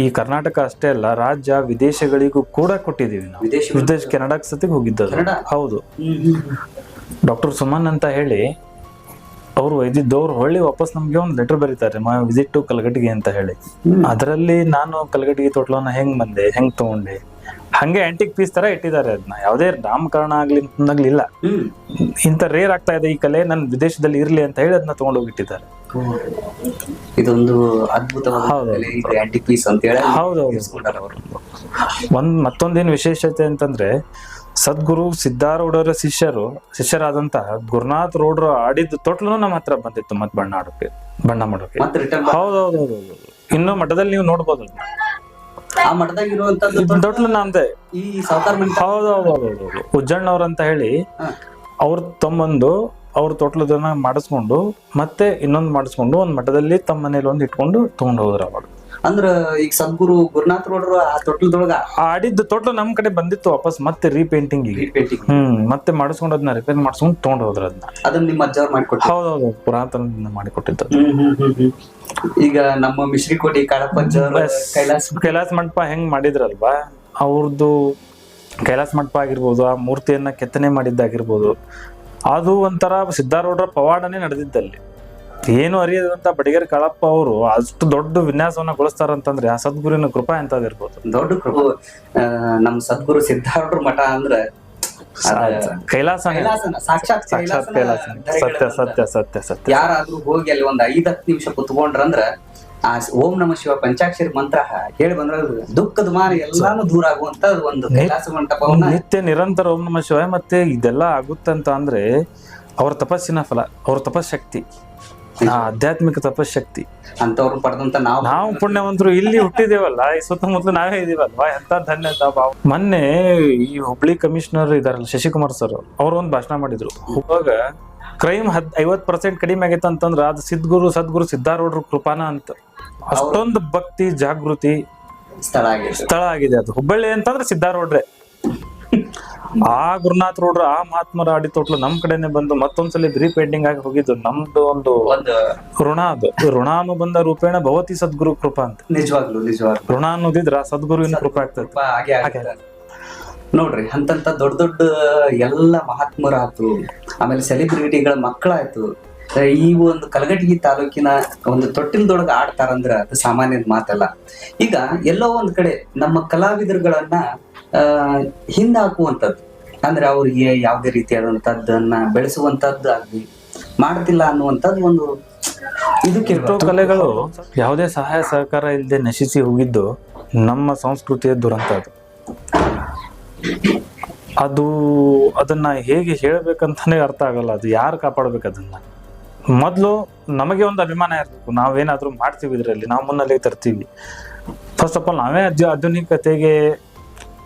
Speaker 1: ಈ ಕರ್ನಾಟಕ ಅಷ್ಟೇ ಅಲ್ಲ, ರಾಜ್ಯ ವಿದೇಶಗಳಿಗೂ ಕೂಡ ಕೊಟ್ಟಿದ್ದೀವಿ ನಾವು. ವಿದೇಶ ಕೆನಡಾಕ್ ಸತಿಗೆ ಹೋಗಿದ್ದು. ಹೌದು. ಡಾಕ್ಟರ್ ಸುಮನ್ ಅಂತ ಹೇಳಿ ಅವ್ರು ಒಯ್ದಿದ್ದವ್ರು ಹೊಳ್ಳಿ ವಾಪಸ್ ನಮ್ಗೆ ಒಂದು ಲೆಟರ್ ಬರೀತಾರೆ, ವಿಸಿಟ್ ಟು ಕಲಗಟ್ಟಿಗೆ ಅಂತ ಹೇಳಿ. ಅದರಲ್ಲಿ ನಾನು ಕಲಗಟ್ಟಿಗೆ ತೋಟ್ಲವನ್ನ ಹೆಂಗ್ ಬಂದೆ, ಹೆಂಗ್ ತಗೊಂಡೆ, ಹಂಗೆ ಆಂಟಿಕ್ ಪೀಸ್ ತರ ಇಟ್ಟಿದ್ದಾರೆ. ಅದನ್ನ ಯಾವುದೇ ನಾಮಕರಣ ಆಗ್ಲಿಲ್ಲ, ಇಂತ ರೇರ್ ಆಗ್ತಾ ಇದೆ ಈ ಕಲೆ, ನನ್ ವಿದೇಶದಲ್ಲಿ ಇರ್ಲಿ ಅಂತ ಹೇಳಿ ಅದನ್ನ ತಗೊಂಡೋಗಿಟ್ಟಿದ್ದಾರೆ.
Speaker 2: ಇದೊಂದು ಅದ್ಭುತವಾದ ಆಂಟಿಕ್ ಪೀಸ್ ಅಂತ ಹೇಳಿ.
Speaker 1: ಹೌದೌದು. ಮತ್ತೊಂದೇನು ವಿಶೇಷತೆ ಅಂತಂದ್ರೆ, ಸದ್ಗುರು ಸಿದ್ಧಾರೂಢರ ಶಿಷ್ಯರಾದಂತಹ ಗುರುನಾಥ್ ರೋಡ್ರು ಆಡಿದ ತೊಟ್ಲು ನಮ್ಮ ಹತ್ರ ಬಂದಿತ್ತು, ಮತ್ ಬಣ್ಣ ಮಾಡೋಕೆ. ಹೌದೌದು. ಇನ್ನು ಮಠದಲ್ಲಿ ನೀವು ನೋಡ್ಬೋದು,
Speaker 2: ಆ ಮಠದಾಗ ಇರುವಂತದ್ದು
Speaker 1: ತೊಟ್ಲು ನಮ್ದೆ.
Speaker 2: ಈ ಸಾವುಕಾರ
Speaker 1: ಹೌದೌದು. ಉಜ್ಜಣ್ಣವ್ರಂತ ಹೇಳಿ ಅವ್ರ ತಮ್ಮಂದು ಅವ್ರ ತೊಟ್ಲದನ್ನ ಮಾಡಿಸ್ಕೊಂಡು ಮತ್ತೆ ಇನ್ನೊಂದು ಮಾಡಿಸ್ಕೊಂಡು ಒಂದ್ ಮಠದಲ್ಲಿ ತಮ್ಮ ಮನೇಲಿ ಒಂದ್ ಇಟ್ಕೊಂಡು ತಗೊಂಡ್ ಹೋದ್ರ ಅವಾಗ.
Speaker 2: ಅಂದ್ರ ಈಗ ಸದ್ಗುರು ಗುರುನಾಥ್ ರೋಡ್ರು ಆ ತೊಟ್ಲದೊಳಗ
Speaker 1: ಆಡಿದ್ದು ತೊಟ್ಲು ನಮ್ ಕಡೆ ಬಂದಿತ್ತು ವಾಪಸ್, ಮತ್ತೆ ರೀಪೇಂಟಿಂಗ್ ಮತ್ತೆ ಮಾಡಿಸ್ಕೊಂಡು ಅದನ್ನ ರಿಪೇರ್ ಮಾಡಿಸ್ಕೊಂಡು ತಗೊಂಡ್ ಹೋದ್ರ
Speaker 2: ಅದನ್ನ ನಿಮ್ಮ ಅಜ್ಜವ್ರು ಮಾಡಿಕೊಟ್ಟು.
Speaker 1: ಹೌದೌದು, ಪುರಾತನ ಮಾಡಿಕೊಟ್ಟಿದ್ದು.
Speaker 2: ಈಗ ನಮ್ಮ ಮಿಶ್ರಿಕೋಟಿ ಕಾಳಪ್ಪಜ್ಜ
Speaker 1: ಕೈಲಾಸ ಮಂಟಪ ಹೆಂಗ್ ಮಾಡಿದ್ರಲ್ವಾ, ಅವ್ರದ್ದು ಕೈಲಾಸ ಮಂಟಪ ಆಗಿರ್ಬೋದು, ಆ ಮೂರ್ತಿಯನ್ನ ಕೆತ್ತನೆ ಮಾಡಿದ್ದಾಗಿರ್ಬೋದು, ಅದು ಒಂಥರ ಸಿದ್ಧಾರೂಢರ ಪವಾಡನೇ ನಡೆದಿದ್ದಲ್ಲಿ. ಏನು ಅರಿಯದಂತ ಬಡಿಗೇರ್ ಕಾಳಪ್ಪ ಅವರು ಅಷ್ಟು ದೊಡ್ಡ ವಿನ್ಯಾಸವನ್ನ ಗೊಳಿಸ್ತಾರಂತಂದ್ರೆ ಆ ಸದ್ಗುರುವಿನ ಕೃಪಾ ಎಂತದಿರ್ಬೋದು.
Speaker 2: ದೊಡ್ಡ ಕೃಪಾ. ನಮ್ ಸದ್ಗುರು ಸಿದ್ಧಾರೂಢರ ಮಠ ಅಂದ್ರೆ
Speaker 1: ಕೈಲಾಸ,
Speaker 2: ಸಾಕ್ಷಾತ್
Speaker 1: ಕೈಲಾಸ. ಸತ್ಯ.
Speaker 2: ಯಾರಾದ್ರೂ ಹೋಗಿ ಅಲ್ಲಿ ಒಂದ್ 5-10 ನಿಮಿಷ ಕುತ್ಕೊಂಡ್ರಂದ್ರ ಆ ಓಂ ನಮ ಶಿವ ಪಂಚಾಕ್ಷರಿ ಮಂತ್ರ ಹೇಳಿ ಬಂದ್ರ ದುಃಖದ ಮಾರಿ ಎಲ್ಲಾನು ದೂರ ಆಗುವಂತ ಒಂದು ಕೈಲಾಸ ಮಂಟಪವನ್ನ
Speaker 1: ನಿತ್ಯ ನಿರಂತರ ಓಂ ನಮ ಶಿವ. ಮತ್ತೆ ಇದೆಲ್ಲ ಆಗುತ್ತಂತ ಅಂದ್ರೆ ಅವ್ರ ತಪಸ್ಸಿನ ಫಲ, ಅವ್ರ ತಪಶಕ್ತಿ, ಆಧ್ಯಾತ್ಮಿಕ ತಪಶಕ್ತಿ
Speaker 2: ಅಂತವ್ರು ಪಡೆದಂತ
Speaker 1: ನಾವು ಪುಣ್ಯವಂತರು ಇಲ್ಲಿ ಹುಟ್ಟಿದೇವಲ್ಲ, ಈ ಸುತ್ತಮುತ್ತಲು ನಾವೇ ಇದೀವಲ್ವಾ, ಎಂತ ಧನ್ಯತಾ ಭಾವ. ಮೊನ್ನೆ ಈ ಹುಬ್ಳಿ ಕಮಿಷನರ್ ಇದಾರಲ್ಲ ಶಶಿಕುಮಾರ್ ಸರ್, ಅವ್ರು ಒಂದ್ ಭಾಷಣ ಮಾಡಿದ್ರು. ಅವಾಗ ಕ್ರೈಮ್ 50% ಕಡಿಮೆ ಆಗೈತೆ ಅಂತಂದ್ರ ಅದು ಸದ್ಗುರು ಸಿದ್ಧಾರೂಢರ ಕೃಪಾನ ಅಂತ. ಅಷ್ಟೊಂದು ಭಕ್ತಿ ಜಾಗೃತಿ ಸ್ಥಳ ಆಗಿದೆ ಅದು. ಹುಬ್ಬಳ್ಳಿ ಅಂತಂದ್ರೆ ಸಿದ್ಧಾರೂಢ್ರೆ. ಆ ಗುರುನಾಥ್ ರೋಡ್ರ ಆ ಮಹಾತ್ಮರ ಆಡಿ ತೊಟ್ಲು ನಮ್ ಕಡೆನೆ ಬಂದು ಮತ್ತೊಂದ್ಸಲಿ ರೀಪೇಂಟಿಂಗ್ ಆಗಿ ಹೋಗಿದ್ದು. ನಮ್ದು ಒಂದು ಋಣ, ಅದು ಋಣಾನುಬಂಧ ರೂಪೇಣ ಭವತಿ ಸದ್ಗುರು ಕೃಪಾ ಅಂತ.
Speaker 2: ನಿಜವಾಗ್ಲು
Speaker 1: ಋಣ ಅನ್ನೋದಿದ್ರ ಸದ್ಗುರುವಿನ ಕೃಪಾ ಆಗ್ತದೆ
Speaker 2: ನೋಡ್ರಿ. ಅಂತಂತ ದೊಡ್ಡ ಎಲ್ಲ ಮಹಾತ್ಮರಾಯ್ತು, ಆಮೇಲೆ ಸೆಲೆಬ್ರಿಟಿಗಳ ಮಕ್ಕಳಾಯ್ತು, ಈ ಒಂದು ಕಲಘಟಗಿ ತಾಲೂಕಿನ ಒಂದು ತೊಟ್ಟಿಲ್ದೊಳಗ ಆಡ್ತಾರಂದ್ರ ಅದು ಸಾಮಾನ್ಯದ ಮಾತಲ್ಲ. ಈಗ ಎಲ್ಲೋ ಒಂದ್ ಕಡೆ ನಮ್ಮ ಕಲಾವಿದರುಗಳನ್ನ ಹಿಂದ ಹಾಕುವಂಥದ್ದು, ಅಂದ್ರೆ ಅವ್ರಿಗೆ ಯಾವುದೇ ರೀತಿಯಾದಂತದ್ದನ್ನ ಬೆಳೆಸುವಂತದ್ದು ಆಗ್ಲಿ ಮಾಡ್ತಿಲ್ಲ ಅನ್ನುವಂಥದ್ದು ಒಂದು ಇದಕ್ಕೆ.
Speaker 1: ಕಲೆಗಳು ಯಾವುದೇ ಸಹಾಯ ಸಹಕಾರ ಇಲ್ಲದೆ ನಶಿಸಿ ಹೋಗಿದ್ದು ನಮ್ಮ ಸಂಸ್ಕೃತಿಯ ದುರಂತ ಅದು. ಅದನ್ನ ಹೇಗೆ ಹೇಳ್ಬೇಕಂತಾನೆ ಅರ್ಥ ಆಗಲ್ಲ. ಅದು ಯಾರು ಕಾಪಾಡ್ಬೇಕು ಅದನ್ನ? ಮೊದ್ಲು ನಮಗೆ ಒಂದು ಅಭಿಮಾನ ಇರ್ಬೇಕು, ನಾವೇನಾದ್ರೂ ಮಾಡ್ತೀವಿ ಇದ್ರಲ್ಲಿ, ನಾವು ಮುನ್ನೆಲೆ ತರ್ತೀವಿ. ಫಸ್ಟ್ ಆಫ್ ಆಲ್ ನಾವೇ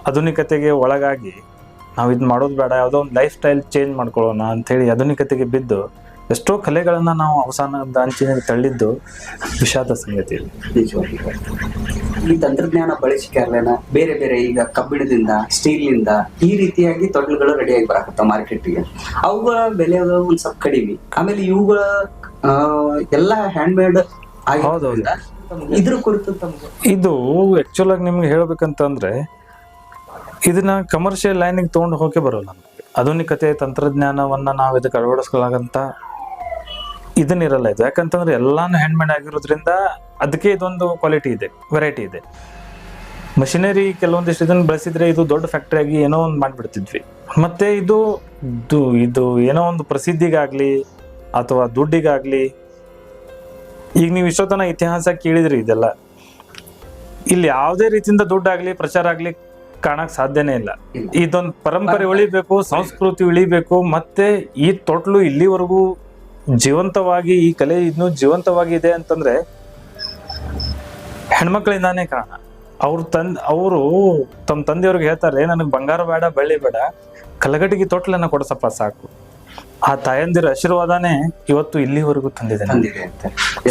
Speaker 1: ಆಧುನಿಕತೆಗೆ ಒಳಗಾಗಿ ನಾವು ಇದ್ ಮಾಡೋದು ಬೇಡ, ಯಾವುದೋ ಒಂದು ಲೈಫ್ ಸ್ಟೈಲ್ ಚೇಂಜ್ ಮಾಡ್ಕೊಳ್ಳೋಣ ಅಂತ ಹೇಳಿ ಆಧುನಿಕತೆಗೆ ಬಿದ್ದು ಎಷ್ಟೋ ಕಲೆಗಳನ್ನ ನಾವು ಅವಸಾನದ ಅಂಚಿನಲ್ಲಿ ತಳ್ಳಿದ್ದು ವಿಷಾದ ಸಂಗತಿ.
Speaker 2: ಈ ತಂತ್ರಜ್ಞಾನ ಬಳಸಿಕೆ ಅಲ್ಲೇನ ಬೇರೆ ಬೇರೆ ಈಗ ಕಬ್ಬಿಣದಿಂದ, ಸ್ಟೀಲ್ನಿಂದ ಈ ರೀತಿಯಾಗಿ ತೊಟ್ಲುಗಳು ರೆಡಿಯಾಗಿ ಬರಾಕತ್ತ ಮಾರ್ಕೆಟ್ಗೆ. ಅವುಗಳ ಬೆಲೆ ಒಂದ್ ಸ್ವಲ್ಪ ಕಡಿಮೆ. ಆಮೇಲೆ ಇವುಗಳ ಎಲ್ಲಾ ಹ್ಯಾಂಡ್ ಮೇಡ್ ಆಗಿರೋದ್ರಿಂದ ಇದ್ರ ಕುರಿತು
Speaker 1: ಇದು ಆಕ್ಚುಲ್ ಆಗಿ ನಿಮ್ಗೆ ಹೇಳ್ಬೇಕಂತಂದ್ರೆ ಇದನ್ನ ಕಮರ್ಷಿಯಲ್ ಲೈನಿಗೆ ತಗೊಂಡು ಹೋಗೇ ಬರೋಲ್ಲ. ಆಧುನಿಕತೆ ತಂತ್ರಜ್ಞಾನವನ್ನ ನಾವು ಇದಕ್ಕೆ ಅಳವಡಿಸ್ಕೊಳ್ಳಾಗಂತ ಇದನ್ನಿರಲ್ಲ ಇದು. ಯಾಕಂತಂದ್ರೆ ಎಲ್ಲಾನು ಹ್ಯಾಂಡ್ ಮೇಡ್ ಆಗಿರೋದ್ರಿಂದ ಅದಕ್ಕೆ ಇದೊಂದು ಕ್ವಾಲಿಟಿ ಇದೆ, ವೆರೈಟಿ ಇದೆ. ಮಷಿನರಿ ಕೆಲವೊಂದಿಷ್ಟು ಇದನ್ನ ಬಳಸಿದ್ರೆ ಇದು ದೊಡ್ಡ ಫ್ಯಾಕ್ಟರಿ ಆಗಿ ಏನೋ ಒಂದು ಮಾಡ್ಬಿಡ್ತಿದ್ವಿ. ಮತ್ತೆ ಇದು ಏನೋ ಒಂದು ಪ್ರಸಿದ್ಧಿಗಾಗ್ಲಿ ಅಥವಾ ದುಡ್ಡಿಗಾಗ್ಲಿ ಈಗ ನೀವು ಇಷ್ಟೊತ್ತನ ಇತಿಹಾಸ ಕೇಳಿದ್ರಿ ಇದೆಲ್ಲ, ಇಲ್ಲಿ ಯಾವುದೇ ರೀತಿಯಿಂದ ದುಡ್ಡಾಗ್ಲಿ ಪ್ರಚಾರ ಆಗ್ಲಿ ಕಾಣಕ್ ಸಾಧ್ಯನೇ ಇಲ್ಲ. ಇದೊಂದು ಪರಂಪರೆ ಉಳಿಬೇಕು, ಸಂಸ್ಕೃತಿ ಉಳಿಬೇಕು. ಮತ್ತೆ ಈ ತೊಟ್ಲು ಇಲ್ಲಿವರೆಗೂ ಜೀವಂತವಾಗಿ, ಈ ಕಲೆ ಇನ್ನೂ ಜೀವಂತವಾಗಿ ಇದೆ ಅಂತಂದ್ರೆ ಹೆಣ್ಮಕ್ಳಿಂದಾನೇ ಕಾರಣ. ಅವರು ತಮ್ಮ ತಂದೆಯವ್ರಿಗೆ ಹೇಳ್ತಾರೆ, ನನಗೆ ಬಂಗಾರ ಬೇಡ, ಬೆಳ್ಳಿ ಬೇಡ, ಕಲಗಟಿಗೆ ತೊಟ್ಲನ್ನ ಕೊಡಸಪ್ಪ ಸಾಕು. ಆ ತಾಯಂದಿರ ಆಶೀರ್ವಾದನೇ ಇವತ್ತು ಇಲ್ಲಿವರೆಗೂ ತಂದಿದೆ.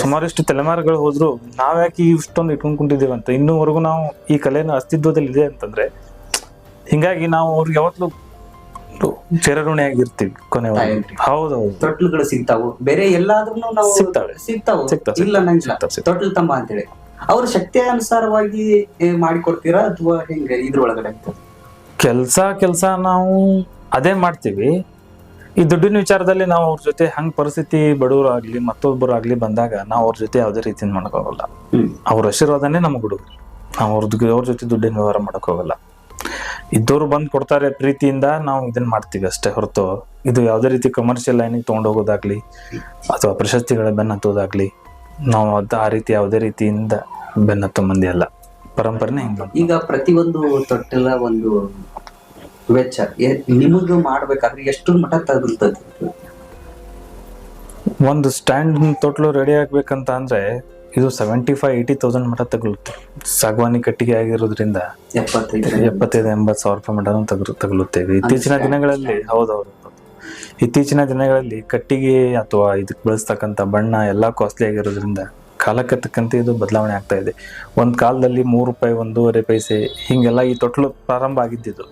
Speaker 1: ಸುಮಾರಿಷ್ಟು ತಲೆಮಾರುಗಳು ಹೋದ್ರು ನಾವ್ಯಾಕೆ ಇಷ್ಟೊಂದು ಇಟ್ಕೊಂಡ್ ಕುಂತಿದ್ದೀವಿ ಅಂತ, ಇನ್ನೂವರೆಗೂ ನಾವು ಈ ಕಲೆನ ಅಸ್ತಿತ್ವದಲ್ಲಿ ಇದೆ ಅಂತಂದ್ರೆ ಹಿಂಗಾಗಿ ನಾವು ಅವ್ರಿಗೆ ಯಾವತ್ತೂ ಚಿರಋಣಿಯಾಗಿರ್ತೀವಿ ಕೊನೆವರೆಗೂ. ಹೌದೌದು,
Speaker 2: ತೊಟ್ಲುಗಳು ಸಿಗ್ತಾವು, ಬೇರೆ ಎಲ್ಲಾದ್ರೂ ನಾವು ಸಿಗ್ತಾವು ಇಲ್ಲ ನಂಗಿಲ್ಲ, ತೊಟ್ಲು ತಮ್ಮ ಅಂತೇಳಿ ಅವ್ರ ಶಕ್ತಿಯ ಅನುಸಾರವಾಗಿ ಮಾಡಿಕೊಡ್ತೀರಾ ಅಥವಾ ಹೆಂಗೆ ಇದ್ರೊಳಗಡೆ?
Speaker 1: ಕೆಲ್ಸ ನಾವು ಅದೇ ಮಾಡ್ತೀವಿ. ಈ ದುಡ್ಡಿನ ವಿಚಾರದಲ್ಲಿ ನಾವು ಅವ್ರ ಜೊತೆ ಹಂಗ್ ಪರಿಸ್ಥಿತಿ ಬಡವರು ಆಗ್ಲಿ ಮತ್ತೊಬ್ಬರು ಆಗ್ಲಿ ಬಂದಾಗ ನಾವು ಅವ್ರ ಜೊತೆ ಯಾವ್ದೇ ರೀತಿಯಿಂದ ಮಾಡಕ್ ಹೋಗಲ್ಲ. ಅವ್ರ ಆಶೀರ್ವಾದನೇ ನಮಗ್ ಹುಡುಗರು. ನಾವು ಅವ್ರ ಜೊತೆ ದುಡ್ಡಿನ ವ್ಯವಹಾರ ಮಾಡಕ್ ಹೋಗಲ್ಲ. ಇದ್ದವ್ರು ಬಂದ್ ಕೊಡ್ತಾರೆ ಪ್ರೀತಿಯಿಂದ, ನಾವು ಇದನ್ನ ಮಾಡ್ತೀವಿ ಅಷ್ಟೇ ಹೊರತು ಇದು ಯಾವ್ದೇ ರೀತಿ ಕಮರ್ಷಿಯಲ್ ಲೈನಿಗೆ ತಗೊಂಡ್ ಹೋಗೋದಾಗ್ಲಿ ಅಥವಾ ಪ್ರಶಸ್ತಿಗಳ ಬೆನ್ನತ್ತೋದಾಗ್ಲಿ ನಾವು ಆ ರೀತಿ ಯಾವುದೇ ರೀತಿಯಿಂದ ಬೆನ್ನತ್ತೋ ಮಂದಿ ಅಲ್ಲ. ಪರಂಪರೆನೇ ಹಿಂಗ.
Speaker 2: ಈಗ ಪ್ರತಿಯೊಂದು ತೊಟ್ಟಲ ಒಂದು ವೆಚ್ಚ ನಿಮಗ ಮಾಡ್ಬೇಕಾದ್ರೆ ಎಷ್ಟು ಮಟ್ಟ ತಗುಲ್ತದೆ?
Speaker 1: ಒಂದು ಸ್ಟ್ಯಾಂಡ್ ತೊಟ್ಲು ರೆಡಿ ಆಗ್ಬೇಕಂತ ಅಂದ್ರೆ ಇದು 75,000-80,000 ಮಟ್ಟ ತಗಲುತ್ತೆ. ಸಾಗವಾನಿ ಕಟ್ಟಿಗೆ ಆಗಿರೋದ್ರಿಂದ 75,000-80,000 ರೂಪಾಯಿ ಮಟ್ಟ ತಗಲುತ್ತೇವೆ ಇತ್ತೀಚಿನ ದಿನಗಳಲ್ಲಿ. ಹೌದೌದು, ಇತ್ತೀಚಿನ ದಿನಗಳಲ್ಲಿ ಕಟ್ಟಿಗೆ ಅಥವಾ ಇದಕ್ಕೆ ಬಳಸ್ತಕ್ಕಂಥ ಬಣ್ಣ ಎಲ್ಲಾ ಕಾಸ್ಟ್ಲಿ ಆಗಿರೋದ್ರಿಂದ ಕಾಲಕ್ಕೆ ತಕ್ಕಂತೆ ಇದು ಬದಲಾವಣೆ ಆಗ್ತಾ ಇದೆ. ಒಂದ್ ಕಾಲದಲ್ಲಿ 3 ರೂಪಾಯಿ 1.5 ಪೈಸೆ ಹಿಂಗೆಲ್ಲ ಈ ತೊಟ್ಲು ಪ್ರಾರಂಭ ಆಗಿದ್ದಿದ್ದು.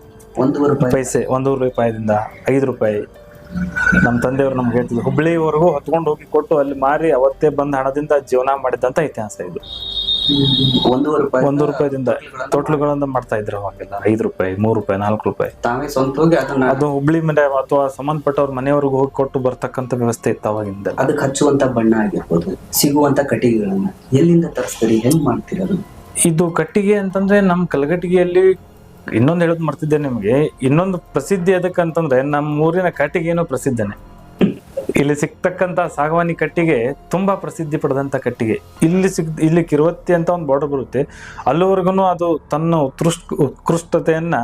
Speaker 1: 1 ಪೈಸೆ 1 ರೂಪಾಯಿದಿಂದ 5 ರೂಪಾಯಿ. ನಮ್ಮ ತಂದೆಯವರು ನಮ್ಗೆ ಹೇಳ್ತಿದ್ರು, ಹುಬ್ಳಿವರೆಗೂ ಹೊತ್ಕೊಂಡು ಹೋಗಿ ಕೊಟ್ಟು ಅಲ್ಲಿ ಮಾರಿ ಅವತ್ತೇ ಬಂದ ಹಣದಿಂದ ಜೀವನ ಮಾಡಿದಂತ ಇತಿಹಾಸ ಇದು. 1 ರೂಪಾಯಿದಿಂದ ತೊಟ್ಲುಗಳನ್ನ ಮಾಡ್ತಾ ಇದ್ರು ಅವಾಗೆಲ್ಲ. 5 ರೂಪಾಯಿ 3 ರೂಪಾಯಿ 4 ರೂಪಾಯಿ ಅದು ಹುಬ್ಳಿ ಮನೆ ಅಥವಾ ಸಂಬಂಧಪಟ್ಟವ್ರ ಮನೆಯವ್ರಿಗೆ ಹೋಗಿ ಕೊಟ್ಟು ಬರ್ತಕ್ಕಂಥ ವ್ಯವಸ್ಥೆ ಇತ್ತು ಅವಾಗಿಂದ.
Speaker 2: ಅದಕ್ಕೆ ಹಚ್ಚುವಂತ ಬಣ್ಣ ಆಗಿರ್ಬೋದು, ಸಿಗುವಂತ ಕಟ್ಟಿಗೆಗಳನ್ನ ಎಲ್ಲಿಂದ ತರಿಸ್ತೀರಿ, ಹೆಂಗ್ ಮಾಡ್ತೀರ?
Speaker 1: ಇದು ಕಟ್ಟಿಗೆ ಅಂತಂದ್ರೆ ನಮ್ ಕಲಗಟ್ಟಿಗೆಯಲ್ಲಿ ಇನ್ನೊಂದು ಹೇಳೋದು ಮರ್ತಿದ್ದೆ ನಿಮ್ಗೆ. ಇನ್ನೊಂದು ಪ್ರಸಿದ್ಧಿ ಅದಕ್ಕಂತಂದ್ರೆ ನಮ್ಮ ಊರಿನ ಕಟ್ಟಿಗೆನೂ ಪ್ರಸಿದ್ಧನೇ. ಇಲ್ಲಿ ಸಿಗ್ತಕ್ಕಂತ ಸಾಗವಾನಿ ಕಟ್ಟಿಗೆ ತುಂಬಾ ಪ್ರಸಿದ್ಧಿ ಪಡೆದಂತ ಕಟ್ಟಿಗೆ. ಇಲ್ಲಿ ಕಿರುವತ್ತಿ ಅಂತ ಒಂದು ಬಾರ್ಡರ್ ಬರುತ್ತೆ, ಅಲ್ಲಿವರೆಗೂ ಅದು ತನ್ನ ಉತ್ಕೃಷ್ಟತೆಯನ್ನ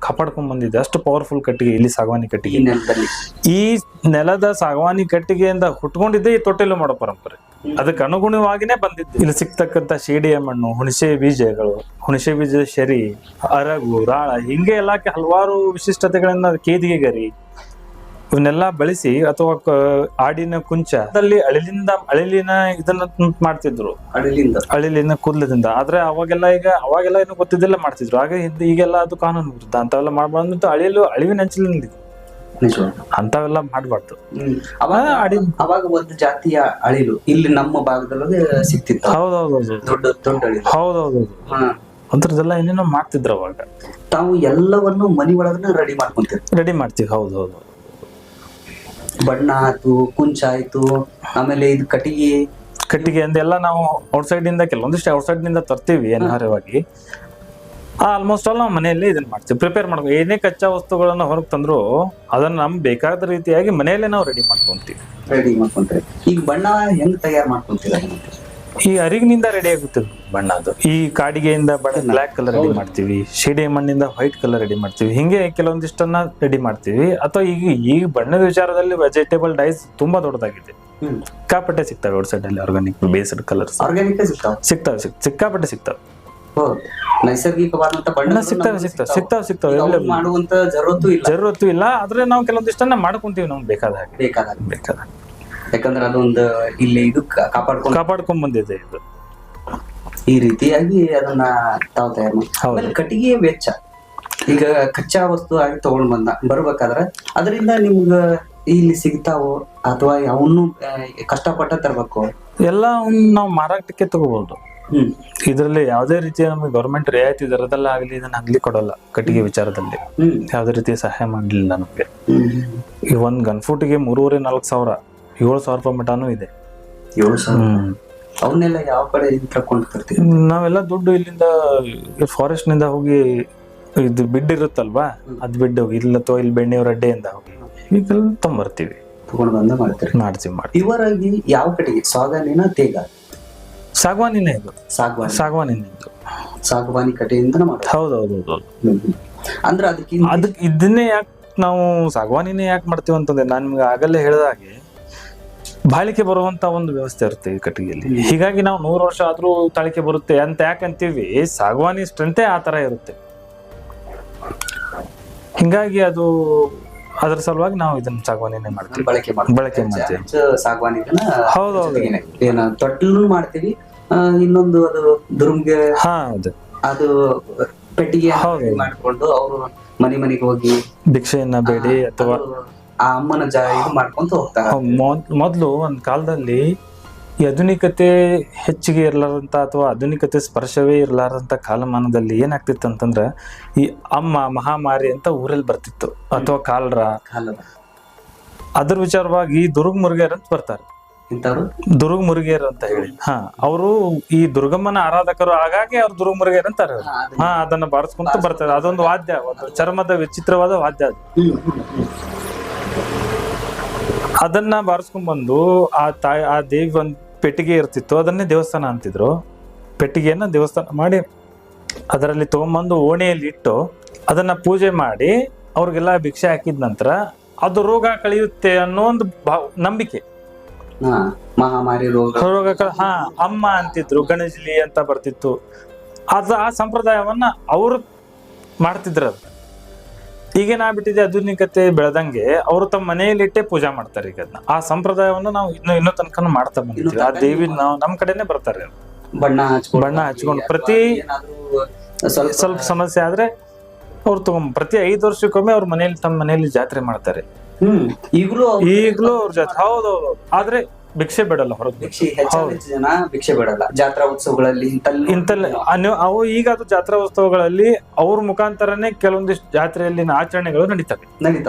Speaker 1: ಕಾಪಾಡ್ಕೊಂಡ್ ಬಂದಿದೆ. ಅಷ್ಟು ಪವರ್ಫುಲ್ ಕಟ್ಟಿಗೆ ಇಲ್ಲಿ ಸಾಗವಾನಿ ಕಟ್ಟಿಗೆ. ಈ ನೆಲದ ಸಾಗವಾನಿ ಕಟ್ಟಿಗೆಯಿಂದ ಹುಟ್ಕೊಂಡಿದ್ದೆ ಈ ತೊಟ್ಟಿಲು ಮಾಡೋ ಪರಂಪರೆ. ಅದಕ್ಕೆ ಅನುಗುಣವಾಗಿನೇ ಬಂದಿದ್ದು. ಇಲ್ಲಿ ಸಿಗ್ತಕ್ಕಂಥ ಶೇಡಿಯ ಮಣ್ಣು, ಹುಣಸೆ ಬೀಜಗಳು, ಹುಣಸೆ ಬೀಜದ ಶರಿ, ಅರಗು, ರಾಳ, ಹಿಂಗೆ ಎಲ್ಲ ಹಲವಾರು ವಿಶಿಷ್ಟತೆಗಳನ್ನ, ಕೇದಿಗೆ ಗರಿ, ಇವನ್ನೆಲ್ಲ ಬಳಸಿ ಅಥವಾ ಆಡಿನ ಕುಂಚದಲ್ಲಿ ಅಳಿಲಿನ ಇದನ್ನ ಮಾಡ್ತಿದ್ರು, ಅಳಿಲಿನ ಕೂದಲದಿಂದ. ಆದ್ರೆ ಅವಾಗೆಲ್ಲ ಏನು ಗೊತ್ತಿದ್ದೆಲ್ಲ ಮಾಡ್ತಿದ್ರು. ಈಗೆಲ್ಲ ಅದು ಕಾನೂನು ವಿರುದ್ಧ ಅಂತಾವೆಲ್ಲ ಮಾಡ್ಬಾರ್ದು. ಅಳಿವಿನ ಅಂಚಿನಲ್ಲಿ ಅಂತವೆಲ್ಲ ಮಾಡ್ಬಾರ್ದು.
Speaker 2: ಅವಾಗ ಒಂದು ಜಾತಿಯ ಅಳಿಲು ಇಲ್ಲಿ ನಮ್ಮ ಭಾಗದಲ್ಲಿ ಸಿಕ್ತಿತ್ತು.
Speaker 1: ಹೌದೌದು,
Speaker 2: ದೊಡ್ಡ ಅಳಿಲು.
Speaker 1: ಹೌದೌದು, ಅಂತರದೆಲ್ಲ ಏನೇನೋ ಮಾಡ್ತಿದ್ರು ಅವಾಗ.
Speaker 2: ತಾವು ಎಲ್ಲವನ್ನು ಮನಿ ಒಳಗನ ರೆಡಿ ಮಾಡ್ತೀವಿ.
Speaker 1: ಹೌದೌದು,
Speaker 2: ಬಣ್ಣ ಆಯ್ತು, ಕುಂಚ ಆಯ್ತು, ಆಮೇಲೆ ಇದು ಕಟ್ಟಿಗೆ
Speaker 1: ಅಂದೆಲ್ಲ ನಾವು ಔಟ್ಸೈಡ್ ಇಂದ ಕೆಲವೊಂದಿಷ್ಟು ಔಟ್ಸೈಡ್ ನಿಂದ ತರ್ತೀವಿ ಅನಿವಾರ್ಯವಾಗಿ. ಆಲ್ಮೋಸ್ಟ್ ಆಲ್ ನಾವು ಮನೆಯಲ್ಲೇ ಇದನ್ನ ಮಾಡ್ತೀವಿ, ಪ್ರಿಪೇರ್ ಮಾಡ್ಕೊ. ಏನೇ ಕಚ್ಚಾ ವಸ್ತುಗಳನ್ನ ಹೊರಗೆ ತಂದ್ರು ಅದನ್ನ ನಮ್ಗೆ ಬೇಕಾದ ರೀತಿಯಾಗಿ ಮನೆಯಲ್ಲೇ ನಾವು ರೆಡಿ ಮಾಡ್ಕೊಂತೀವಿ.
Speaker 2: ಈಗ ಬಣ್ಣ ಹೆಂಗ್ ತಯಾರು ಮಾಡ್ಕೊಂತೀರ?
Speaker 1: ಈ ಅರಿಗಿನಿಂದ ರೆಡಿ ಆಗುತ್ತೆ ಬಣ್ಣ. ಅದು ಈ ಕಾಡಿಗೆಯಿಂದ ಬಣ್ಣ ಬ್ಲಾಕ್ ಕಲರ್ ರೆಡಿ ಮಾಡ್ತೀವಿ, ಶೇಡಿಯ ಮಣ್ಣಿಂದ ವೈಟ್ ಕಲರ್ ರೆಡಿ ಮಾಡ್ತೀವಿ. ಹಿಂಗೆ ಕೆಲವೊಂದಿಷ್ಟನ್ನ ರೆಡಿ ಮಾಡ್ತೀವಿ. ಅಥವಾ ಈ ಬಣ್ಣದ ವಿಚಾರದಲ್ಲಿ ವೆಜಿಟೇಬಲ್ ಡೈಸ್ ತುಂಬಾ ದೊಡ್ಡದಾಗಿದೆ. ಸಿಕ್ಕಾಪಟ್ಟೆ ಸಿಗ್ತವೆ ಔಟ್ಸೈಡ್ ಅಲ್ಲಿ. ಆರ್ಗಾನಿಕ್ ಬೇಸ್ಡ್ ಕಲರ್ಸ್ ಸಿಕ್ಕಾಪಟ್ಟೆ ಸಿಗ್ತವೆ.
Speaker 2: ನೈಸರ್ಗಿಕವಾದಂತ ಬಣ್ಣ
Speaker 1: ಸಿಗ್ತಾವೆ.
Speaker 2: ಮಾಡುವಂತ
Speaker 1: ಜರೂರತ್ತು ಇಲ್ಲ. ಆದ್ರೆ ನಾವು ಕೆಲವೊಂದಿಷ್ಟನ್ನ ಮಾಡ್ಕೊಂತೀವಿ ನಮ್ಗೆ ಬೇಕಾದಾಗ.
Speaker 2: ಯಾಕಂದ್ರೆ ಅದೊಂದು ಇಲ್ಲಿ ಇದು
Speaker 1: ಕಾಪಾಡ್ಕೊಂಡ್ ಬಂದಿದೆ ಇದು.
Speaker 2: ಈ ರೀತಿಯಾಗಿ ಅದನ್ನ ತಾವು ತಯಾರು ಮಾಡಿ. ಕಟ್ಟಿಗೆ ವೆಚ್ಚ ಈಗ ಕಚ್ಚಾ ವಸ್ತು ಆಗಿ ತಗೊಂಡ್ ಬರ್ಬೇಕಾದ್ರೆ ಅದರಿಂದ ನಿಮ್ಗ ಇಲ್ಲಿ ಸಿಗ್ತಾವೋ ಅಥವಾ ಅವನು ಕಷ್ಟಪಟ್ಟ ತರಬೇಕು?
Speaker 1: ಎಲ್ಲ ನಾವು ಮಾರಾಟಕ್ಕೆ ತಗೋಬಹುದು. ಇದರಲ್ಲಿ ಯಾವುದೇ ರೀತಿಯ ನಮಗೆ ಗೌರ್ಮೆಂಟ್ ರಿಯಾಯಿತಿ ದರದಲ್ಲ ಆಗ್ಲಿ ಇದನ್ನ ಆಗ್ಲಿ ಕೊಡಲ್ಲ. ಕಟ್ಟಿಗೆ ವಿಚಾರದಲ್ಲಿ ಯಾವುದೇ ರೀತಿಯ ಸಹಾಯ ಮಾಡ್ಲಿಲ್ಲ ನಮ್ಗೆ. ಈ ಒಂದ್ ಗನ್ಫೂಟಿಗೆ 3,500-4,000 7,000 ರೂಪಾಯಿ ಮಟಾನು ಇದೆ.
Speaker 2: ಅವನ್ನೆಲ್ಲ ಯಾವ ಕಡೆ ತಗೊಂಡು ತರ್ತೀವಿ?
Speaker 1: ನಾವೆಲ್ಲ ದುಡ್ಡು ಇಲ್ಲಿಂದ ಫಾರೆಸ್ಟ್ ನಿಂದ ಹೋಗಿ, ಇದು ಬಿಡ್ ಇರುತ್ತಲ್ವಾ, ಅದ್ ಬಿಡ್ ಹೋಗಿ ಇಲ್ಲ ಅಥವಾ ಇಲ್ಲಿ ಬೆಣ್ಣೆಯವ್ರ ಅಡ್ಡೆಯಿಂದ ಹೋಗಿ ಈಗೆಲ್ಲ ತಗೊಂಡ್ಬರ್ತೀವಿ,
Speaker 2: ತಗೊಂಡು ಬಂದ ಮಾಡ್ತೀವಿ.
Speaker 1: ಮಾಡ್ತೀವಿ.
Speaker 2: ಇವರಾಗಿ ಯಾವ ಕಡೆಗೆ ಸಾಗವಾನಿನ ತೇಗ?
Speaker 1: ಸಾಗವಾನಿನೇ ಇದು,
Speaker 2: ಸಾಗವಾನಿ
Speaker 1: ಸಾಗವಾನಿನೇ ಇದು.
Speaker 2: ಸಾಗವಾನಿ ಕಟ್ಟೆಯಿಂದ ಮಾಡೋದು.
Speaker 1: ಹೌದೌದು.
Speaker 2: ಅಂದ್ರೆ
Speaker 1: ಅದಕ್ಕೆ ಇದನ್ನೇ ಯಾಕೆ ನಾವು ಸಾಗವಾನಿನೇ ಯಾಕೆ ಮಾಡ್ತೀವಿ ಅಂತಂದ್ರೆ, ನಾನು ನಿಮ್ಗೆ ಆಗಲೇ ಹೇಳಿದಾಗೆ ಬಾಳಿಕೆ ಬರುವಂತ ಒಂದು ವ್ಯವಸ್ಥೆ ಇರುತ್ತೆ ಈ ಕಟ್ಟಿಗೆಯಲ್ಲಿ. ಹೀಗಾಗಿ ನಾವು 100 ವರ್ಷ ಆದ್ರೂ ತಾಳಿಕೆ ಬರುತ್ತೆ ಅಂತ ಯಾಕಂತೀವಿ, ಸಾಗವಾನಿ ಸ್ಟ್ರೆಂತೆ ಆ ತರ ಇರುತ್ತೆ. ಹಿಂಗಾಗಿ ಅದು ಅದ್ರ ಸಲುವಾಗಿ ನಾವು ಇದನ್ನ ಸಾಗವಾನಿನೇ ಮಾಡ್ತೀವಿ, ಬಳಕೆ ಮಾಡ್ತೀವಿ.
Speaker 2: ಸಾಗವಾನಿ
Speaker 1: ಹೌದೌದು.
Speaker 2: ಏನ ತೊಟ್ಲು ಮಾಡ್ತೀವಿ, ಇನ್ನೊಂದು ಅದು ದುರ್ಮ್ಗೆ ಅದು ಪೆಟ್ಟಿಗೆ ಮಾಡ್ಕೊಂಡು ಅವರು ಮನೆಗೆ ಹೋಗಿ
Speaker 1: ಭಿಕ್ಷೆಯನ್ನ ಬೇಡಿ ಅಥವಾ
Speaker 2: ಆ ಅಮ್ಮನ ಇದು ಮಾಡ್ಕೊಂತ ಹೋಗ್ತಾರೆ.
Speaker 1: ಮೊದ್ಲು ಒಂದ್ ಕಾಲದಲ್ಲಿ ಈ ಆಧುನಿಕತೆ ಹೆಚ್ಚಿಗೆ ಇರ್ಲಾರಂತ ಅಥವಾ ಆಧುನಿಕತೆ ಸ್ಪರ್ಶವೇ ಇರ್ಲಾರಂತ ಕಾಲಮಾನದಲ್ಲಿ ಏನಾಗ್ತಿತ್ತು ಅಂತಂದ್ರ, ಈ ಅಮ್ಮ ಮಹಾಮಾರಿ ಅಂತ ಊರಲ್ಲಿ ಬರ್ತಿತ್ತು, ಅಥವಾ ಕಾಲ್ರ. ಅದ್ರ ವಿಚಾರವಾಗಿ ದುರ್ಗ ಮುರುಗೇರ್ ಅಂತ ಬರ್ತಾರೆ, ದುರ್ಗ ಮುರುಗೇರ್ ಅಂತ ಹೇಳಿ. ಅವರು ಈ ದುರ್ಗಮ್ಮನ ಆರಾಧಕರು, ಹಾಗಾಗಿ ಅವ್ರು ದುರ್ಗ ಮುರುಗೇರ್ ಅಂತಾರೆ. ಅದನ್ನ ಬಾರಿಸ್ಕೊಂತ ಬರ್ತಾರೆ. ಅದೊಂದು ವಾದ್ಯ, ಒಂದು ಚರ್ಮದ ವಿಚಿತ್ರವಾದ ವಾದ್ಯ ಅದು. ಅದನ್ನ ಬಾರಿಸ್ಕೊಂಡ್ ಬಂದು ಆ ದೇವಿ ಒಂದ್ ಪೆಟ್ಟಿಗೆ ಇರ್ತಿತ್ತು, ಅದನ್ನೇ ದೇವಸ್ಥಾನ ಅಂತಿದ್ರು. ಪೆಟ್ಟಿಗೆಯನ್ನ ದೇವಸ್ಥಾನ ಮಾಡಿ ಅದರಲ್ಲಿ ತಗೊಂಬಂದು ಓಣೆಯಲ್ಲಿ ಇಟ್ಟು ಅದನ್ನ ಪೂಜೆ ಮಾಡಿ ಅವ್ರಿಗೆಲ್ಲ ಭಿಕ್ಷೆ ಹಾಕಿದ ನಂತರ ಅದು ರೋಗ ಕಳೆಯುತ್ತೆ ಅನ್ನೋ ಒಂದು ನಂಬಿಕೆ.
Speaker 2: ಮಹಾಮಾರಿ
Speaker 1: ರೋಗ ಅಮ್ಮ ಅಂತಿದ್ರು, ಗಣೇಶಲಿ ಅಂತ ಬರ್ತಿತ್ತು. ಆ ಸಂಪ್ರದಾಯವನ್ನ ಅವ್ರು ಮಾಡ್ತಿದ್ರು. ಈಗೇನಾಗ್ಬಿಟ್ಟಿದೆ, ಆಧುನಿಕತೆ ಬೆಳೆದಂಗೆ ಅವರು ತಮ್ಮ ಮನೆಯಲ್ಲಿ ಇಟ್ಟೆ ಪೂಜಾ ಮಾಡ್ತಾರೆ. ಈಗ ಆ ಸಂಪ್ರದಾಯವನ್ನು ನಾವು ಇನ್ನೂ ತನಕ ಮಾಡ್ತಾ ಬಂದಿದ್ದೀವಿ. ಆ ದೇವಿ ನಾವು ನಮ್ ಕಡೆನೆ ಬರ್ತಾರೆ, ಬಣ್ಣ ಹಚ್ಕೊಂಡು ಪ್ರತಿ ಸ್ವಲ್ಪ ಸಮಸ್ಯೆ ಆದ್ರೆ ಅವ್ರು ಪ್ರತಿ 5 ವರ್ಷಕ್ಕೊಮ್ಮೆ ಅವ್ರ ತಮ್ಮ ಮನೆಯಲ್ಲಿ ಜಾತ್ರೆ ಮಾಡ್ತಾರೆ. ಈಗಲೂ ಅವ್ರ ಜಾತ್ರೆ. ಹೌದೌದು. ಆದ್ರೆ ಭಿಕ್ಷೆ ಬಿಡಲ್ಲ, ಹೊರಗೆ
Speaker 2: ಜನ ಭಿಕ್ಷೆ ಬಿಡಲ್ಲ. ಜಾತ್ರಾ ಉತ್ಸವಗಳಲ್ಲಿ
Speaker 1: ಅವು ಈಗ ಅದು ಜಾತ್ರಾ ಉತ್ಸವಗಳಲ್ಲಿ ಅವ್ರ ಮುಖಾಂತರನೇ ಕೆಲವೊಂದಿಷ್ಟು ಜಾತ್ರೆಯಲ್ಲಿ ಆಚರಣೆಗಳು ನಡೀತವೆ.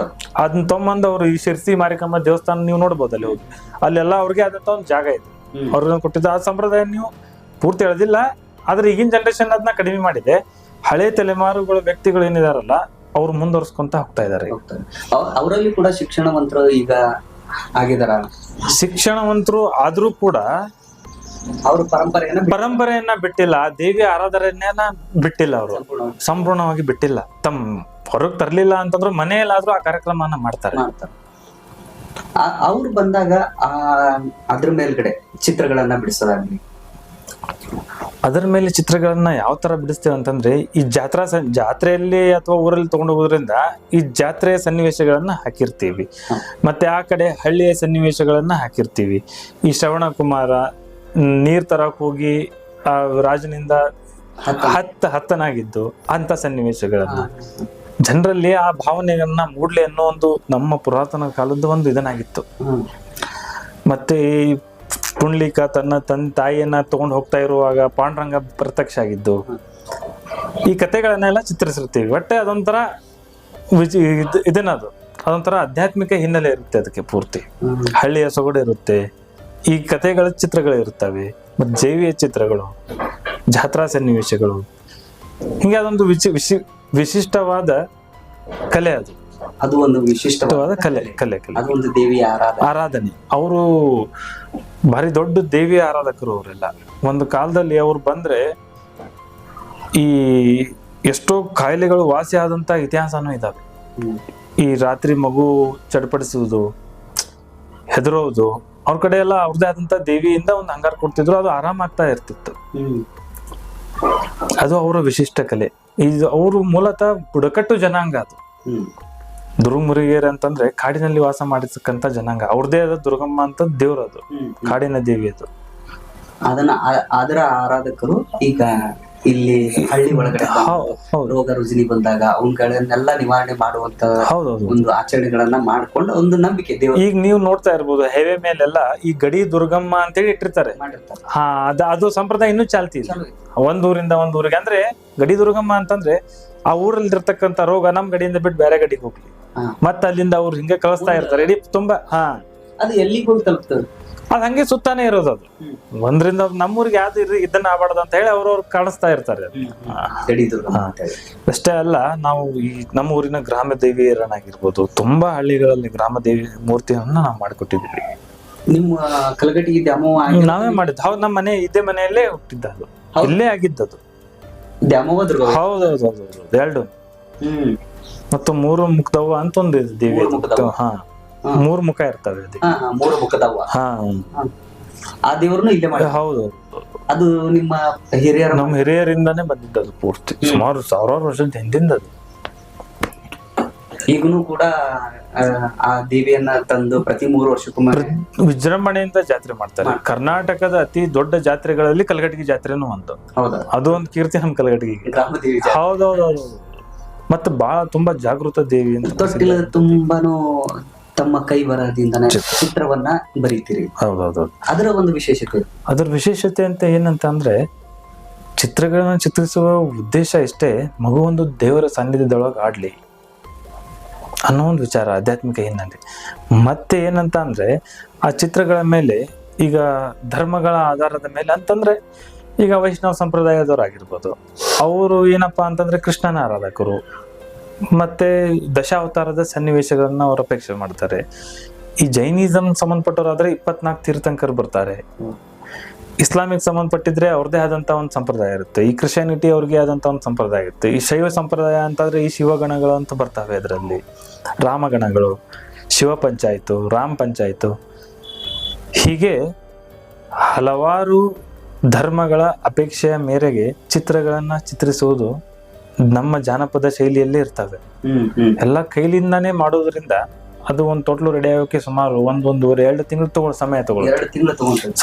Speaker 1: ಅದನ್ನ ತೊಂಬಂದು ಅವ್ರು ಈ ಶಿರ್ಸಿ ಮಾರಿಕಮ್ಮ ದೇವಸ್ಥಾನ ನೀವು ನೋಡ್ಬೋದು, ಅಲ್ಲಿ ಹೋಗಿ ಅಲ್ಲೆಲ್ಲ ಅವ್ರಿಗೆ ಆದಂತ ಒಂದು ಜಾಗ ಇದೆ, ಅವ್ರನ್ನ ಕೊಟ್ಟಿದ್ದ. ಆ ಸಂಪ್ರದಾಯ ನೀವು ಪೂರ್ತಿ ಹೇಳೋದಿಲ್ಲ, ಆದ್ರೆ ಈಗಿನ ಜನರೇಷನ್ ಅದನ್ನ ಕಡಿಮೆ ಮಾಡಿದೆ. ಹಳೆ ತಲೆಮಾರುಗಳ ವ್ಯಕ್ತಿಗಳು ಏನಿದಾರಲ್ಲ, ಅವ್ರು ಮುಂದುವರ್ಸ್ಕೊಂತ ಹೋಗ್ತಾ ಇದಾರೆ.
Speaker 2: ಅವರಲ್ಲಿ ಕೂಡ ಶಿಕ್ಷಣವಂತರು ಈಗ ಆಗಿದಾರ.
Speaker 1: ಶಿಕ್ಷಣವಂತರು ಆದ್ರೂ ಕೂಡ
Speaker 2: ಅವರು
Speaker 1: ಪರಂಪರೆಯನ್ನ ಬಿಟ್ಟಿಲ್ಲ, ದೇವಿ ಆರಾಧನೆಯನ್ನ ಬಿಟ್ಟಿಲ್ಲ, ಅವರು ಸಂಪೂರ್ಣವಾಗಿ ಬಿಟ್ಟಿಲ್ಲ. ತಮ್ಮ ಹೊರಗ್ ತರ್ಲಿಲ್ಲ ಅಂತಂದ್ರು ಮನೆಯಲ್ಲಾದ್ರೂ ಆ ಕಾರ್ಯಕ್ರಮನ ಮಾಡ್ತಾರೆ.
Speaker 2: ಅವ್ರು ಬಂದಾಗ ಅದ್ರ ಮೇಲ್ಗಡೆ ಚಿತ್ರಗಳನ್ನ ಬಿಡಿಸೋದಾಗ್ಲಿ,
Speaker 1: ಅದರ ಮೇಲೆ ಚಿತ್ರಗಳನ್ನ ಯಾವ ತರ ಬಿಡಿಸ್ತೇವೆ ಅಂತಂದ್ರೆ, ಈ ಜಾತ್ರೆಯಲ್ಲಿ ಅಥವಾ ಊರಲ್ಲಿ ತಗೊಂಡು ಹೋಗೋದ್ರಿಂದ ಈ ಜಾತ್ರೆಯ ಸನ್ನಿವೇಶಗಳನ್ನ ಹಾಕಿರ್ತೀವಿ. ಮತ್ತೆ ಆ ಕಡೆ ಹಳ್ಳಿಯ ಸನ್ನಿವೇಶಗಳನ್ನ ಹಾಕಿರ್ತೀವಿ. ಈ ಶ್ರವಣ ಕುಮಾರ ನೀರ್ ತರಕ್ ಹೋಗಿ ಆ ರಾಜನಿಂದ ಹತ್ತನಾಗಿದ್ದು ಅಂತ ಸನ್ನಿವೇಶಗಳನ್ನ, ಜನರಲ್ಲಿ ಆ ಭಾವನೆಗಳನ್ನ ಮೂಡ್ಲಿ ಅನ್ನೋ ಒಂದು ನಮ್ಮ ಪುರಾತನ ಕಾಲದ ಒಂದು ಇದನ್ನಾಗಿತ್ತು. ಮತ್ತೆ ಈ ಪುಂಡ್ಲಿಕ ತನ್ನ ತಾಯಿಯನ್ನ ತಗೊಂಡು ಹೋಗ್ತಾ ಇರುವಾಗ ಪಾಂಡುರಂಗ ಪ್ರತ್ಯಕ್ಷ ಆಗಿದ್ದು, ಈ ಕಥೆಗಳನ್ನೆಲ್ಲ ಚಿತ್ರಿಸಿರ್ತೀವಿ. ಒಟ್ಟೆ ಅದೊಂಥರ ಇದೇನದು, ಅದೊಂಥರ ಆಧ್ಯಾತ್ಮಿಕ ಹಿನ್ನೆಲೆ ಇರುತ್ತೆ ಅದಕ್ಕೆ. ಪೂರ್ತಿ ಹಳ್ಳಿಯ ಸೊಗಡು ಇರುತ್ತೆ, ಈ ಕಥೆಗಳ ಚಿತ್ರಗಳು ಇರ್ತವೆ, ಮತ್ತೆ ಜೈವಿಯ ಚಿತ್ರಗಳು, ಜಾತ್ರಾ ಸನ್ನಿವೇಶಗಳು. ಹಿಂಗೆ ಅದೊಂದು ವಿಶಿಷ್ಟವಾದ ಕಲೆ.
Speaker 2: ಅದು ಒಂದು ವಿಶಿಷ್ಟವಾದ
Speaker 1: ಕಲೆ.
Speaker 2: ಅದೊಂದು ದೇವಿಯ
Speaker 1: ಆರಾಧನೆ. ಅವರು ಭಾರಿ ದೊಡ್ಡ ದೇವಿಯ ಆರಾಧಕರು ಅವರೆಲ್ಲ. ಒಂದು ಕಾಲದಲ್ಲಿ ಅವ್ರು ಬಂದ್ರೆ ಈ ಎಷ್ಟೋ ಕಾಯಿಲೆಗಳು ವಾಸಿ ಆದಂತ ಇತಿಹಾಸನೂ ಇದಾವೆ. ಈ ರಾತ್ರಿ ಮಗು ಚಡ್ಪಡಿಸುವುದು, ಹೆದರೋದು, ಅವ್ರ ಕಡೆ ಎಲ್ಲ ಅವ್ರದೇ ಆದಂತ ದೇವಿಯಿಂದ ಒಂದು ಅಂಗಾರ ಕೊಡ್ತಿದ್ರು, ಅದು ಆರಾಮಾಗ್ತಾ ಇರ್ತಿತ್ತು. ಅದು ಅವರ ವಿಶಿಷ್ಟ ಕಲೆ. ಇದು ಅವರು ಮೂಲತಃ ಬುಡಕಟ್ಟು ಜನಾಂಗ. ಅದು ದುರ್ಗ ಮುರುಗೇರ್ ಅಂತಂದ್ರೆ ಕಾಡಿನಲ್ಲಿ ವಾಸ ಮಾಡಿರ್ತಕ್ಕಂಥ ಜನಾಂಗ. ಅವ್ರದೇ ಆದ ದುರ್ಗಮ್ಮ ಅಂತ ದೇವ್ರು, ಅದು ಕಾಡಿನ ದೇವಿ. ಅದು
Speaker 2: ಅದರ ಆರಾಧಕರು ಈಗ ಇಲ್ಲಿ ಹಳ್ಳಿ ಒಳಗಡೆ ರೋಗ ರುಜಿನಿ ಬಂದಾಗ ಅವುಗಳನ್ನೆಲ್ಲ ನಿವಾರಣೆ ಮಾಡುವಂತ ಒಂದು ಆಚರಣೆಗಳನ್ನ ಮಾಡ್ಕೊಂಡು ಒಂದು ನಂಬಿಕೆ.
Speaker 1: ಈಗ ನೀವು ನೋಡ್ತಾ ಇರ್ಬೋದು, ಹೈವೇ ಮೇಲೆಲ್ಲ ಈ ಗಡಿ ದುರ್ಗಮ್ಮ ಅಂತೇಳಿ ಇಟ್ಟಿರ್ತಾರೆ. ಅದು ಸಂಪ್ರದಾಯ ಇನ್ನೂ ಚಾಲ್ತಿ. ಒಂದ್ ಊರಿಂದ ಒಂದ್ ಊರಿಗೆ, ಅಂದ್ರೆ ಗಡಿ ದುರ್ಗಮ್ಮ ಅಂತಂದ್ರೆ ಆ ಊರಲ್ಲಿ ಇರ್ತಕ್ಕಂಥ ರೋಗ ನಮ್ ಗಡಿಯಿಂದ ಬಿಟ್ಟು ಬೇರೆ ಗಡಿಗೆ ಹೋಗ್ಲಿ, ಮತ್ತ ಅಲ್ಲಿಂದ ಅವ್ರು ಹಿಂಗೆ ಕಳಿಸ್ತಾ ಇರ್ತಾರೆ. ಇಡೀ ತುಂಬಾ
Speaker 2: ಅದು ಎಲ್ಲಿಗೆ ಹೋಗಿ ತಲುಪ್ತದೆ,
Speaker 1: ಅದ್ ಹಂಗೆ ಸುತ್ತಾನೆ ಇರೋದು. ಅದು ಒಂದ್ರಿಂದ ನಮ್ಮೂರಿಗೆ ಯಾವ್ದು ಇದನ್ನ ಆಗ್ಬಾರ್ದು ಅಂತ ಹೇಳಿ ಅವ್ರವ್ರು ಕಾಣಿಸ್ತಾ ಇರ್ತಾರೆ. ಅಷ್ಟೇ ಅಲ್ಲ, ನಾವು ಈ ನಮ್ಮ ಊರಿನ ಗ್ರಾಮ ದೇವಿಯರನ್ನಾಗಿರ್ಬೋದು, ತುಂಬಾ ಹಳ್ಳಿಗಳಲ್ಲಿ ಗ್ರಾಮ ದೇವಿ ಮೂರ್ತಿಯನ್ನ ನಾವು ಮಾಡಿಕೊಟ್ಟಿದ್ದೀವಿ.
Speaker 2: ನಿಮ್ಮ ಕಲಗಟ್ಟಿಗೆ ದ್ಯಾಮವ್ವ
Speaker 1: ನಾವೇ ಮಾಡಿದ್ದು. ಹೌದು, ನಮ್ಮ ಮನೆ ಇದೇ ಮನೆಯಲ್ಲೇ ಹುಟ್ಟಿದ್ದ ಅದು, ಇಲ್ಲೇ ಆಗಿದ್ದದು.
Speaker 2: ದ್ಯಾಮವ್ವ ದುರ್ಗ.
Speaker 1: ಹೌದೌದು, ಎರಡು ಮತ್ತು ಮೂರು ಮುಖದವ್ವ ಅಂತ ಒಂದು ದೇವಿ. ಹಾ, ಮೂರು ಮುಖ ಇರ್ತವೆ ಅದಕ್ಕೆ.
Speaker 2: ಮೂರು ಮುಖದವ್ವ.
Speaker 1: ಹಾ,
Speaker 2: ಆ ದೇವ್ರನ್ನು ಇಲ್ಲೇ ಮಾಡಿ.
Speaker 1: ಹೌದು,
Speaker 2: ಅದು ನಿಮ್ಮ ಹಿರಿಯರ
Speaker 1: ನಮ್ಮ ಹಿರಿಯರಿಂದಾನೇ ಬಂದಿದ್ದದು ಪೂರ್ತಿ, ಸುಮಾರು ಸಾವಿರಾರು ವರ್ಷದ ಹಿಂದಿಂದ ಅದು.
Speaker 2: ಈಗನು ಕೂಡ ಆ ದೇವಿಯನ್ನ ತಂದು ಪ್ರತಿ 3 ವರ್ಷಕ್ಕೊಮ್ಮೆ
Speaker 1: ವಿಜೃಂಭಣೆಯಿಂದ ಜಾತ್ರೆ ಮಾಡ್ತಾರೆ. ಕರ್ನಾಟಕದ ಅತಿ ದೊಡ್ಡ ಜಾತ್ರೆಗಳಲ್ಲಿ ಕಲಗಟಗಿ ಜಾತ್ರೆನೂ ಒಂದು. ಅದು ಒಂದು ಕೀರ್ತಿ ನಮ್ಮ ಕಲಗಟಗಿಗೆ. ಹೌದೌದೌದು. ಮತ್ತೆ ಬಹಳ ತುಂಬಾ ಜಾಗೃತ ದೇವಿ ಅಂತ.
Speaker 2: ತೊಟ್ಟಿಲ ತುಂಬಾನು ತಮ್ಮ ಕೈ ಬರಹದಿಂದನೇ ಚಿತ್ರವನ್ನ ಬರೀತೀರಿ.
Speaker 1: ಹೌದೌದು.
Speaker 2: ಅದರ ಒಂದು ವಿಶೇಷತೆ,
Speaker 1: ಅದರ ವಿಶೇಷತೆ ಅಂತ ಏನಂತ ಅಂದ್ರೆ, ಚಿತ್ರಗಳನ್ನ ಚಿತ್ರಿಸುವ ಉದ್ದೇಶ ಇಷ್ಟೇ, ಮಗು ಒಂದು ದೇವರ ಸಾನ್ನಿಧ್ಯದೊಳಗೆ ಆಡ್ಲಿ ಅನ್ನೋ ಒಂದು ವಿಚಾರ, ಆಧ್ಯಾತ್ಮಿಕ ಹಿನ್ನೆಲೆ. ಮತ್ತೆ ಏನಂತ ಅಂದ್ರೆ, ಆ ಚಿತ್ರಗಳ ಮೇಲೆ ಈಗ ಧರ್ಮಗಳ ಆಧಾರದ ಮೇಲೆ ಅಂತಂದ್ರೆ, ಈಗ ವೈಷ್ಣವ ಸಂಪ್ರದಾಯದವರಾಗಿರ್ಬೋದು, ಅವರು ಏನಪ್ಪಾ ಅಂತಂದ್ರೆ ಕೃಷ್ಣನ ಆರಾಧಕರು, ಮತ್ತೆ ದಶಾವತಾರದ ಸನ್ನಿವೇಶಗಳನ್ನ ಅವ್ರು ಅಪೇಕ್ಷೆ ಮಾಡ್ತಾರೆ. ಈ ಜೈನಿಸಂ ಸಂಬಂಧಪಟ್ಟವರಾದ್ರೆ 24 ತೀರ್ಥಂಕರು ಬರ್ತಾರೆ. ಇಸ್ಲಾಮಿಕ್ ಸಂಬಂಧಪಟ್ಟಿದ್ರೆ ಅವ್ರದೇ ಆದಂತ ಒಂದು ಸಂಪ್ರದಾಯ ಇರುತ್ತೆ. ಈ ಕ್ರಿಶ್ಚಿಯಾನಿಟಿ ಅವ್ರಿಗೆ ಆದಂತ ಒಂದು ಸಂಪ್ರದಾಯ ಇರುತ್ತೆ. ಈ ಶೈವ ಸಂಪ್ರದಾಯ ಅಂತಂದ್ರೆ ಈ ಶಿವಗಣಗಳು ಅಂತ ಬರ್ತವೆ. ಅದರಲ್ಲಿ ರಾಮಗಣಗಳು, ಶಿವ ಪಂಚಾಯಿತು, ರಾಮ ಪಂಚಾಯಿತು, ಹೀಗೆ ಹಲವಾರು ಧರ್ಮಗಳ ಅಪೇಕ್ಷೆಯ ಮೇರೆಗೆ ಚಿತ್ರಗಳನ್ನ ಚಿತ್ರಿಸುವುದು ನಮ್ಮ ಜಾನಪದ ಶೈಲಿಯಲ್ಲೇ ಇರ್ತವೆ. ಎಲ್ಲ ಕೈಲಿಂದಾನೇ ಮಾಡೋದ್ರಿಂದ ಅದು ಒಂದು ತೊಟ್ಲು ರೆಡಿ ಆಗೋಕೆ ಸುಮಾರು 1-1.5 ತಿಂಗಳು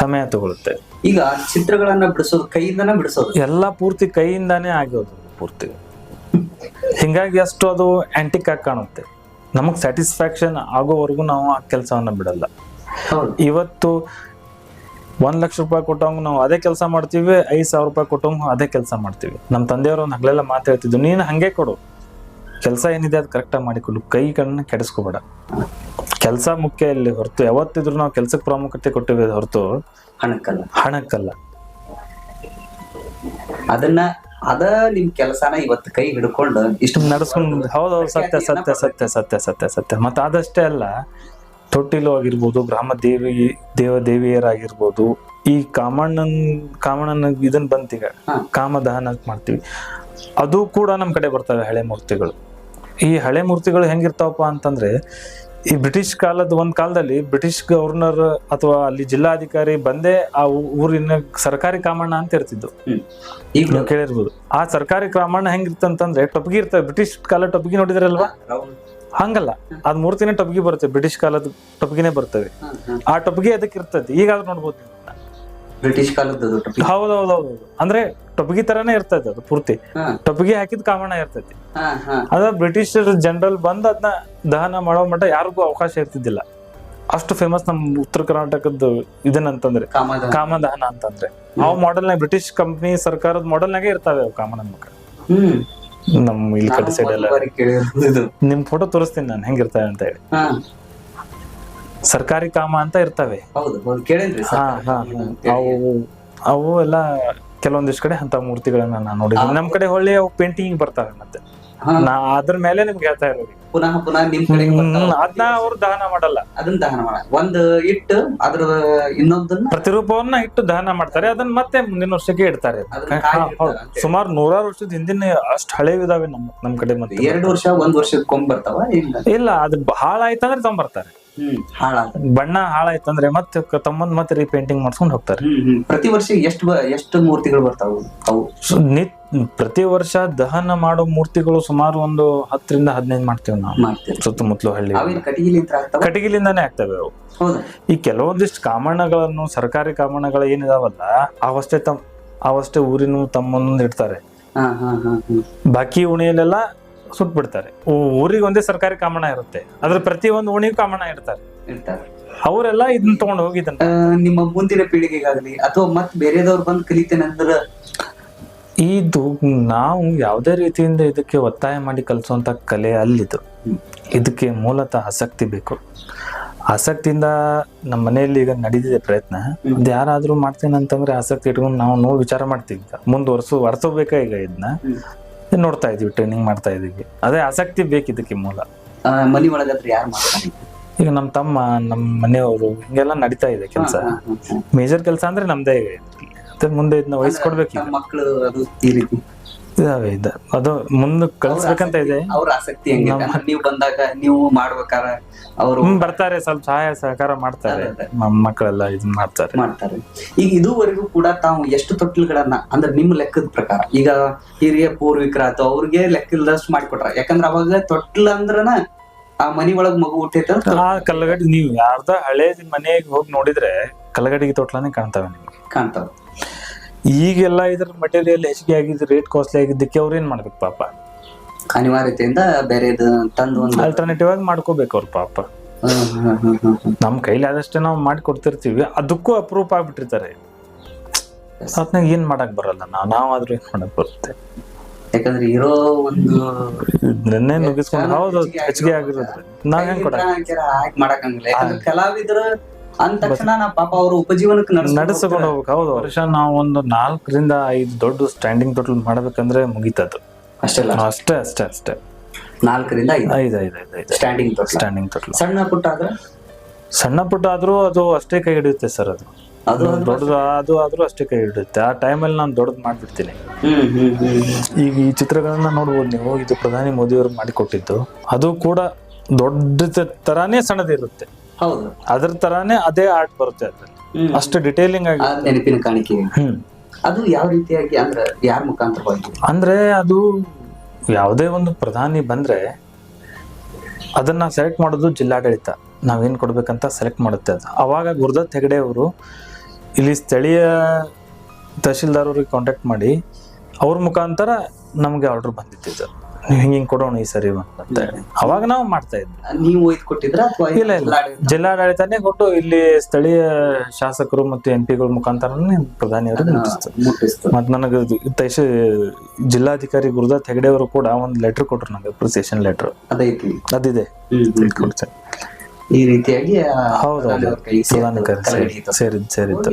Speaker 1: ಸಮಯ ತಗೊಳುತ್ತೆ.
Speaker 2: ಈಗ ಚಿತ್ರಗಳನ್ನ ಬಿಡಿಸೋದು ಕೈಯಿಂದಾನೇ ಬಿಡಿಸೋದು, ಎಲ್ಲ
Speaker 1: ಪೂರ್ತಿ ಕೈಯಿಂದಾನೇ ಆಗೋದು ಪೂರ್ತಿ. ಹಿಂಗಾಗಿ ಅಷ್ಟು ಅದು ಆಂಟಿಕ್ ಆಗಿ ಕಾಣುತ್ತೆ. ನಮಗ್ ಸ್ಯಾಟಿಸ್ಫ್ಯಾಕ್ಷನ್ ಆಗೋವರೆಗೂ ನಾವು ಆ ಕೆಲಸವನ್ನ ಬಿಡಲ್ಲ. ಇವತ್ತು 1 ಲಕ್ಷ ರೂಪಾಯಿ ಕೊಟ್ಟಂಗ ನಾವು ಅದೇ ಕೆಲಸ ಮಾಡ್ತೀವಿ, 5,000 ರೂಪಾಯಿ ಕೊಟ್ಟಂಗ ಅದೇ ಕೆಲಸ ಮಾಡ್ತೀವಿ. ನಮ್ಮ ತಂದೆಯವರು ಒಂದು ಹಗಲೆಲ್ಲ ಮಾತು ಹೇಳ್ತಿದ್ದು, ನೀನು ಹಂಗೆ ಕೊಡು, ಕೆಲಸ ಏನಿದೆ ಅದು ಕರೆಕ್ಟಾಗಿ ಮಾಡಿಕೊಡು, ಕೈಗಳನ್ನ ಕೆಡಿಸ್ಕೋಬೇಡ. ಕೆಲಸ ಮುಖ್ಯ ಇಲ್ಲಿ ಹೊರತು, ಯಾವತ್ತಿದ್ರು ನಾವು ಕೆಲ್ಸಕ್ಕೆ ಪ್ರಾಮುಖ್ಯತೆ ಕೊಟ್ಟಿವಿ ಹೊರತು ಹಣಕ್ಕಲ್ಲ.
Speaker 2: ಅದ ನಿಮ್ ಕೆಲಸನ ಇವತ್ತು ಕೈ ಹಿಡ್ಕೊಂಡು ಇಷ್ಟು
Speaker 1: ನಡ್ಸ್ಕೊಂಡು. ಹೌದೌದು, ಸತ್ಯ. ಮತ್ತೆ ಅದಷ್ಟೇ ಅಲ್ಲ, ತೊಟ್ಟಿಲು ಆಗಿರ್ಬೋದು, ಗ್ರಾಮ ದೇವಿಯರಾಗಿರ್ಬೋದು, ಈ ಕಾಮಣ್ಣನ ಇದನ್ ಬಂತೀಗ ಕಾಮದಹನ ಮಾಡ್ತೀವಿ, ಅದು ಕೂಡ ನಮ್ ಕಡೆ ಬರ್ತವೆ ಹಳೆ ಮೂರ್ತಿಗಳು. ಈ ಹಳೆ ಮೂರ್ತಿಗಳು ಹೆಂಗಿರ್ತಾವಪ್ಪ ಅಂತಂದ್ರೆ, ಈ ಬ್ರಿಟಿಷ್ ಕಾಲದ ಒಂದ್ ಕಾಲದಲ್ಲಿ ಬ್ರಿಟಿಷ್ ಗವರ್ನರ್ ಅಥವಾ ಅಲ್ಲಿ ಜಿಲ್ಲಾಧಿಕಾರಿ ಬಂದೇ ಆ ಊರಿನ ಸರ್ಕಾರಿ ಕಾಮಣ್ಣ ಅಂತ ಇರ್ತಿದ್ದು. ಈಗ ನೀವು ಕೇಳಿರ್ಬೋದು. ಆ ಸರ್ಕಾರಿ ಕಾಮಣ್ಣ ಹೆಂಗಿರ್ತಂತಂದ್ರೆ ಟೊಪ್ಗಿ ಇರ್ತವೆ. ಬ್ರಿಟಿಷ್ ಕಾಲ ಟೊಪ್ಗಿ ನೋಡಿದ್ರಲ್ವಾ, ಹಂಗಲ್ಲ, ಅದ್ ಮೂರ್ತಿನೇ ಟೊಪ್ಗಿ ಬರುತ್ತೆ. ಬ್ರಿಟಿಷ್ ಕಾಲದ ಟೊಪ್ಗಿನೇ ಬರ್ತವೆ. ಆ ಟೊಪ್ಗಿ ಅದಕ್ಕೆ ಇರ್ತದೆ. ಈಗಾದ್ರೂ ನೋಡ್ಬೋದು
Speaker 2: ಬ್ರಿಟಿಷ್ ಕಾಲದ.
Speaker 1: ಹೌದೌದೌದು. ಅಂದ್ರೆ ಟೊಪ್ಗಿ ತರಾನೇ ಇರ್ತೈತಿ ಅದು ಪೂರ್ತಿ. ಟೊಪ್ಗಿ ಹಾಕಿದ್ ಕಾಮಣ್ಣ ಇರ್ತೈತಿ. ಅದ ಬ್ರಿಟಿಷ್ ಜನರಲ್ ಬಂದ್ ಅದನ್ನ ದಹನ ಮಾಡೋ ಮಟ್ಟ ಯಾರಿಗೂ ಅವಕಾಶ ಇರ್ತಿದ್ದಿಲ್ಲ. ಅಷ್ಟು ಫೇಮಸ್ ನಮ್ ಉತ್ತರ ಕರ್ನಾಟಕದ ಇದನ್ನಂತಂದ್ರೆ ಕಾಮದಹನ ಅಂತಂದ್ರೆ. ಅವ್ ಮಾಡೆಲ್ನಾಗ ಬ್ರಿಟಿಷ್ ಕಂಪ್ನಿ ಸರ್ಕಾರದ ಮಾಡೆಲ್ನಾಗೆ ಇರ್ತಾವೆ ಅವು ಕಾಮಣ್ಣನ ಮಕ್ಕ. ನಮ್ ಇಲ್ಲಿ ಕಡೆ ಸೈಡ್ ಎಲ್ಲ ನಿಮ್ ಫೋಟೋ ತೋರಿಸ್ತೀನಿ ನಾನು ಹೆಂಗಿರ್ತವೆ ಅಂತ ಹೇಳಿ. ಸರ್ಕಾರಿ ಕಾಮ ಅಂತ ಇರ್ತವೆ. ಅವು ಎಲ್ಲ ಕೆಲವೊಂದಿಷ್ಟು ಕಡೆ ಅಂತ ಮೂರ್ತಿಗಳನ್ನ ನಾನು ನೋಡಿದ್ದೀನಿ. ನಮ್ ಕಡೆ ಹೊಳ್ಳಿ ಅವು ಪೇಂಟಿಂಗ್ ಬರ್ತವೆ. ಮತ್ತೆ ನಾ ಅದ್ರ ಮೇಲೆ ನಿಮ್ಗೆ ಹೇಳ್ತಾ ಇರೋದು,
Speaker 2: ಪುನಃ ನಿಮ್ ಕಡೆ
Speaker 1: ಅದನ್ನ ಅವ್ರು ದಹನ ಮಾಡಲ್ಲ.
Speaker 2: ಅದನ್ನ ದಹನ ಮಾಡ ಒಂದು ಇಟ್ಟು ಅದ್ರ ಇನ್ನೊಂದನ್ನ
Speaker 1: ಪ್ರತಿರೂಪವನ್ನ ಇಟ್ಟು ದಹನ ಮಾಡ್ತಾರೆ. ಅದನ್ನ ಮತ್ತೆ ಮುಂದಿನ ವರ್ಷಕ್ಕೆ ಇಡ್ತಾರೆ. ಸುಮಾರು 100 ವರ್ಷದ ಹಿಂದಿನ ಅಷ್ಟ್ ಹಳೇವಿದಾವೆ ನಮ್ ಕಡೆ. ಮತ್ತೆ
Speaker 2: 2 ವರ್ಷ 1 ವರ್ಷಕ್ಕೊಮ್ಮೆ ಬರ್ತಾವ?
Speaker 1: ಇಲ್ಲ, ಅದು ಹಾಳಾಯ್ತಂದ್ರೆ ತಗೊಂಡ್ಬರ್ತಾರೆ. ಬಣ್ಣ ಹಾಳಾಯ್ತಂದ್ರೆ ಮತ್ತೆ ತಮ್ಮಂದ್ ಮತ್ತೆ ರೀಪೇಂಟಿಂಗ್ ಮಾಡ್ಸ್ಕೊಂಡ್ ಹೋಗ್ತಾರೆ.
Speaker 2: ಪ್ರತಿ ವರ್ಷ ಎಷ್ಟು ಮೂರ್ತಿಗಳು ಬರ್ತಾವ? ಅವು
Speaker 1: ಪ್ರತಿ ವರ್ಷ ದಹನ ಮಾಡೋ ಮೂರ್ತಿಗಳು ಸುಮಾರು ಒಂದು 10-15 ಮಾಡ್ತೀವಿ ನಾವು ಸುತ್ತಮುತ್ತಲು ಹಳ್ಳಿ. ಕಟಗಿಲಿಂದಾನೇ ಆಗ್ತವೆ ಅವು. ಈ ಕೆಲವೊಂದಿಷ್ಟು ಕಾಮಣ್ಣಗಳನ್ನು, ಸರ್ಕಾರಿ ಕಾಮಣ್ಣಗಳು ಏನಿದಾವಲ್ಲ, ಅವಷ್ಟೇ ಊರಿನ ತಮ್ಮನ್ನೊಂದು ಇಡ್ತಾರೆ. ಬಾಕಿ ಉಣಿಯಲ್ಲೆಲ್ಲ ಸುಟ್ ಬಿಡ್ತಾರೆ. ಊರಿಗೆ ಒಂದೇ ಸರ್ಕಾರಿ ಕಾಮಣ್ಣ ಇರುತ್ತೆ, ಅದ್ರ ಪ್ರತಿ ಒಂದು ಓಣಿಗೂ ಕಾಮಣ್ಣ ಇರ್ತಾರೆ. ಅವರೆಲ್ಲ ಇದನ್ನ ತಗೊಂಡು ಹೋಗಿ
Speaker 2: ನಿಮ್ಮ ಮುಂದಿನ ಪೀಳಿಗೆಗಾಗ್ಲಿ ಅಥವಾ ಮತ್ ಬೇರೆದವ್ರು ಬಂದು ಕಲಿತೇನೆ ಅಂದ್ರೆ,
Speaker 1: ಇದು ನಾವು ಯಾವುದೇ ರೀತಿಯಿಂದ ಇದಕ್ಕೆ ಒತ್ತಾಯ ಮಾಡಿ ಕಲಿಸುವಂತ ಕಲೆ ಅಲ್ಲಿದು. ಇದಕ್ಕೆ ಮೂಲತಃ ಆಸಕ್ತಿ ಬೇಕು. ಆಸಕ್ತಿಯಿಂದ ನಮ್ಮ ಮನೆಯಲ್ಲಿ ಈಗ ನಡೀತಿದೆ ಪ್ರಯತ್ನ. ಅದು ಯಾರಾದ್ರೂ ಮಾಡ್ತೇನೆ ಅಂತಂದ್ರೆ ಆಸಕ್ತಿ ಇಟ್ಕೊಂಡು ನಾವು ನೋಡಿ ವಿಚಾರ ಮಾಡ್ತೀವಿ. ವರ್ಸೋಬೇಕಾ ಈಗ ಇದನ್ನ ನೋಡ್ತಾ ಇದೀವಿ, ಟ್ರೈನಿಂಗ್ ಮಾಡ್ತಾ ಇದೀವಿ. ಅದೇ ಆಸಕ್ತಿ ಬೇಕು ಇದಕ್ಕೆ ಮೂಲ.
Speaker 2: ಮನಿ ಒಳಗಾದ್ರೆ ಯಾರು ಮಾಡ್ತಾರೆ?
Speaker 1: ಈಗ ನಮ್ಮ ತಮ್ಮ ನಮ್ಮ ಮನೆಯವರು ಹಿಂಗೆಲ್ಲ ನಡೀತಾ ಇದೆ ಕೆಲಸ. ಮೇಜರ್ ಕೆಲಸ ಅಂದ್ರೆ ನಮ್ದೇ ಇದೆ. ಅದ್ರ ಮುಂದೆ ಇದನ್ನ ವಹಿಸ್ಕೊಡ್ಬೇಕು. ಈಗ
Speaker 2: ಮಕ್ಕಳು ಅದು ಈ ರೀತಿ
Speaker 1: ಇದಾವೆ ಇದೆ, ಅದು ಮುಂದೆ ಕಳಿಸ್ಬೇಕಂತ ಇದೆ.
Speaker 2: ಅವ್ರ ಆಸಕ್ತಿ ಹೆಂಗೆ ನೀವು ಬಂದಾಗ ನೀವು ಮಾಡ್ಬೇಕಾರ ಅವರು
Speaker 1: ಬರ್ತಾರೆ, ಸ್ವಲ್ಪ ಸಹಾಯ ಸಹಕಾರ ಮಾಡ್ತಾರೆ. ಮಕ್ಕಳೆಲ್ಲ ಇದನ್ನ ಮಾಡ್ತಾರೆ.
Speaker 2: ಈಗ ಇದುವರೆಗೂ ಕೂಡ ತಾವು ಎಷ್ಟು ತೊಟ್ಟಿಲುಗಳನ್ನ ಅಂದ್ರೆ ನಿಮ್ಮ ಲೆಕ್ಕದ ಪ್ರಕಾರ ಈಗ ಹಿರಿಯ ಪೂರ್ವಿಕರ ಅಥವಾ ಅವ್ರಿಗೆ ಲೆಕ್ಕ ಇಲ್ದಷ್ಟು ಮಾಡಿಕೊಟ್ರ? ಯಾಕಂದ್ರ ಅವಾಗ ತೊಟ್ಟಿಲ್ ಅಂದ್ರನ ಆ ಮನಿ ಒಳಗ್ ಮಗು ಹುಟ್ಟೈತ.
Speaker 1: ಆ ಕಲ್ಲಗಡಿ ನೀವು ಯಾರ್ದ ಹಳೆ ಮನೆಗೆ ಹೋಗಿ ನೋಡಿದ್ರೆ ಕಲ್ಲಗಡಿಗೆ ತೊಟ್ಲನೇ ಕಾಣ್ತಾವೆ ನಿಮ್ಗೆ.
Speaker 2: ಕಾಣ್ತಾವ.
Speaker 1: ಈಗೆಲ್ಲ ಇದ್ರ ಮಟೀರಿಯಲ್ ಹೆಚ್ಚಿಗೆ ಆಗಿದ್ದು, ರೇಟ್ ಕಾಸ್ಟ್ಲಿ ಆಗಿದ್ದಕ್ಕೆ ಅವ್ರ ಏನ್ ಮಾಡ್ಬೇಕು ಪಾಪ,
Speaker 2: ಅನಿವಾರ್ಯತೆಯಿಂದ ಬೇರೆ ತಂದು ಒಂದು
Speaker 1: ಆಲ್ಟರ್ನೇಟಿವ್ ಆಗಿ ಮಾಡ್ಕೋಬೇಕು ಅವ್ರ ಪಾಪ. ನಮ್ ಕೈಲಿ ಆದಷ್ಟೇ ನಾವು ಮಾಡಿ ಕೊಡ್ತಿರ್ತೀವಿ, ಅದಕ್ಕೂ ಅಪ್ರೂಪ್ ಆಗ್ಬಿಟ್ಟಿರ್ತಾರೆ. ಅದ್ನಾಗ ಏನ್ ಮಾಡಕ್ ಬರಲ್ಲ, ನಾವಾದ್ರೂ ಏನ್ ಮಾಡಕ್ ಬರುತ್ತೆ.
Speaker 2: ಯಾಕಂದ್ರೆ ಇರೋ ಒಂದು
Speaker 1: ನೆನ್ನೆ ನುಗ್ಗಿಸ್ಕೊಂಡು ಹೌದು ಹೆಚ್ಚಿಗೆ ಆಗಿರೋದ್ರೆ ನಾವ್ ಹೆಂಗ್ ಕೊಡ
Speaker 2: ಮಾಡಕ್ಕಂಗಿಲ್ಲ. ಯಾಕಂದ್ರೆ ಕಲಾವಿದರು ಅಂದ ತಕ್ಷಣ ಪಾಪ ಅವ್ರ ಉಪಜೀವನಕ್ಕೆ
Speaker 1: ನಡೆಸ್ಕೊಂಡು ಹೋಗ್ಬೇಕು. ಹೌದು, ವರ್ಷ ನಾವು ಒಂದು 4 ರಿಂದ 5 ದೊಡ್ಡ ಸ್ಟ್ಯಾಂಡಿಂಗ್ ತೊಟ್ಲು ಮಾಡ್ಬೇಕಂದ್ರೆ ಮುಗಿತದ್ದು. ಅಷ್ಟೇ
Speaker 2: 4 ರಿಂದ 5 ಸ್ಟ್ಯಾಂಡಿಂಗ್ ತೊಟ್ಲು. ಸಣ್ಣ ಪುಟ್ಟ
Speaker 1: ಆದ್ರೂ ಅದು ಅಷ್ಟೇ ಕೈ ಹಿಡಿಯುತ್ತೆ ಸರ್. ಅದು ದೊಡ್ಡದು ಆದ್ರೂ ಅಷ್ಟೇ ಕೈ ಹಿಡಿಯುತ್ತೆ. ಆ ಟೈಮಲ್ಲಿ ನಾನು ದೊಡ್ಡದು ಮಾಡ್ಬಿಡ್ತೀನಿ. ಈಗ ಈ ಚಿತ್ರಗಳನ್ನ ನೋಡ್ಬೋದು ನೀವು. ಇದು ಪ್ರಧಾನಿ ಮೋದಿ ಅವರು ಮಾಡಿಕೊಟ್ಟಿದ್ದು. ಅದು ಕೂಡ ದೊಡ್ಡ ತರಾನೇ ಸಣ್ಣದಿರುತ್ತೆ.
Speaker 2: ಹೌದು,
Speaker 1: ಅದ್ರ ತರಾನೇ ಅದೇ ಆರ್ಟ್ ಬರುತ್ತೆ ಅದ್ರಲ್ಲಿ. ಅಷ್ಟು ಡಿಟೇಲಿಂಗ್ ಆಗಿ
Speaker 2: ನೆನಪಿನ ಕಾಣಿಕೆ. ಅದು ಯಾವ ರೀತಿಯಾಗಿ ಅಂದ್ರೆ ಯಾರ ಮುಖಾಂತರವಾಗಿ
Speaker 1: ಅಂದ್ರೆ ಅದು ಯಾವುದೇ ಒಂದು ಪ್ರಧಾನಿ ಬಂದ್ರೆ ಅದನ್ನ ಸೆಲೆಕ್ಟ್ ಮಾಡೋದು ಜಿಲ್ಲಾಡಳಿತ. ನಾವೇನ್ ಕೊಡ್ಬೇಕಂತ ಸೆಲೆಕ್ಟ್ ಮಾಡುತ್ತೆ ಅದು. ಅವಾಗ ಗುರುದತ್ ಹೆಗಡೆ ಅವರು ಇಲ್ಲಿ ಸ್ಥಳೀಯ ತಹಶೀಲ್ದಾರ್ ಅವ್ರಿಗೆ ಕಾಂಟ್ಯಾಕ್ಟ್ ಮಾಡಿ ಅವ್ರ ಮುಖಾಂತರ ನಮ್ಗೆ ಆರ್ಡರ್ ಬಂದಿತ್ತು, ನೀವು ಹಿಂಗ್ ಕೊಡೋಣ ಈ ಸರಿ ಅಂತ ಹೇಳಿ. ಅವಾಗ ನಾವು ಮಾಡ್ತಾ ಇದ್ವಿ.
Speaker 2: ನೀವು ಒಯ್ದು ಕೊಟ್ಟಿದ್ರ?
Speaker 1: ಇಲ್ಲ, ಜಿಲ್ಲಾಡಳಿತನೇ ಕೊಟ್ಟು ಇಲ್ಲಿ ಸ್ಥಳೀಯ ಶಾಸಕರು ಮತ್ತು MP ಗಳ ಮುಖಾಂತರನೇ ಪ್ರಧಾನಿ ಅವರು ಮುಟ್ಟಿಸ್ತಾರೆ. ಮತ್ ನನಗೆ ಜಿಲ್ಲಾಧಿಕಾರಿ ಗುರುದತ್ ಹೆಗಡೆ ಅವರು ಕೂಡ ಒಂದು ಲೆಟರ್ ಕೊಟ್ರು ನಂಗೆ, ಅಪ್ರಿಸಿಯೇಷನ್ ಲೆಟರ್. ಅದಿದೆ.
Speaker 2: ಈ ರೀತಿಯಾಗಿ
Speaker 1: ಹೌದು, ಸೇರಿದ್ದು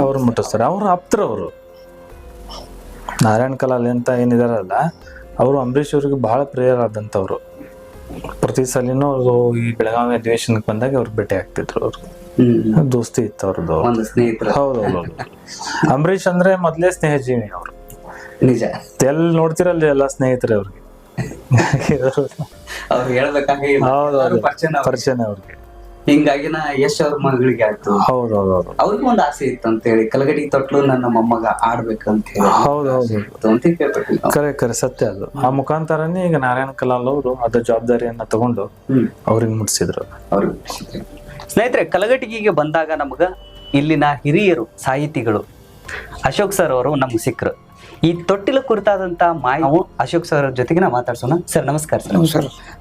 Speaker 1: ಅವ್ರು ಮುಟ್ಟಿಸ್ತಾರೆ. ಅವ್ರು ಆಪ್ತರವರು ನಾರಾಯಣ್ ಕಲಾಲ್ ಅಂತ ಏನಿದಾರಲ್ಲ, ಅವರು ಅಂಬರೀಷ್ ಅವ್ರಿಗೆ ಬಹಳ ಪ್ರಿಯರಾದಂಥವ್ರು. ಪ್ರತಿ ಸಲಿನೂ ಅವರು ಈ ಬೆಳಗಾವಿ ಅಧಿವೇಶನಕ್ಕೆ ಬಂದಾಗ ಅವ್ರು ಭೇಟಿ ಆಗ್ತಿದ್ರು. ಅವ್ರು ದೋಸ್ತಿ ಇತ್ತು ಅವ್ರದ್ದು. ಹೌದೌದು, ಅಂಬರೀಷ್ ಅಂದ್ರೆ ಮೊದ್ಲೇ ಸ್ನೇಹ ಜೀವಿ ಅವರು.
Speaker 2: ನಿಜ,
Speaker 1: ಎಲ್ಲಿ ನೋಡ್ತಿರಲ್ಲ ಎಲ್ಲ ಸ್ನೇಹಿತರೆ ಅವ್ರಿಗೆ. ಪರಿಚಯ ಅವ್ರಿಗೆ.
Speaker 2: ಹಿಂಗಾಗಿನ ಯಶ್ ಅವ್ರ ಮಗಳಿಗೆ ಆಯ್ತು.
Speaker 1: ಹೌದೌದು,
Speaker 2: ಅವ್ರಿಗೆ ಒಂದು ಆಸೆ ಇತ್ತು ಅಂತ ಹೇಳಿ, ಕಲಗಡಿ ತೊಟ್ಲು ನನ್ನ ಮೊಮ್ಮಗ ಆಡ್ಬೇಕಂತ ಹೇಳಿ.
Speaker 1: ಹೌದೌದು, ಕರೆ ಸತ್ಯ ಅದು. ಆ ಮುಖಾಂತರನೇ ಈಗ ನಾರಾಯಣ್ ಕಲಾಲ್ ಅವರು ಅದ ಜವಾಬ್ದಾರಿಯನ್ನ ತಗೊಂಡು ಅವ್ರಿಗೆ ಮುಟ್ಸಿದ್ರು.
Speaker 2: ಸ್ನೇಹಿತರೆ, ಕಲಗಟಿಗೆ ಬಂದಾಗ ನಮಗ ಇಲ್ಲಿನ ಹಿರಿಯರು ಸಾಹಿತಿಗಳು ಅಶೋಕ್ ಸರ್ ಅವರು ನಮ್ಗೆ ಸಿಕ್ಕರು. ಈ ತೊಟ್ಟಿಲ ಕುರಿತಾದಂತ ಮಾಹಿತಿ ಅಶೋಕ್ ಸರ್ ಜೊತೆಗೆ ನಾವು ಮಾತಾಡ್ಸೋಣ. ಸರ್ ನಮಸ್ಕಾರ.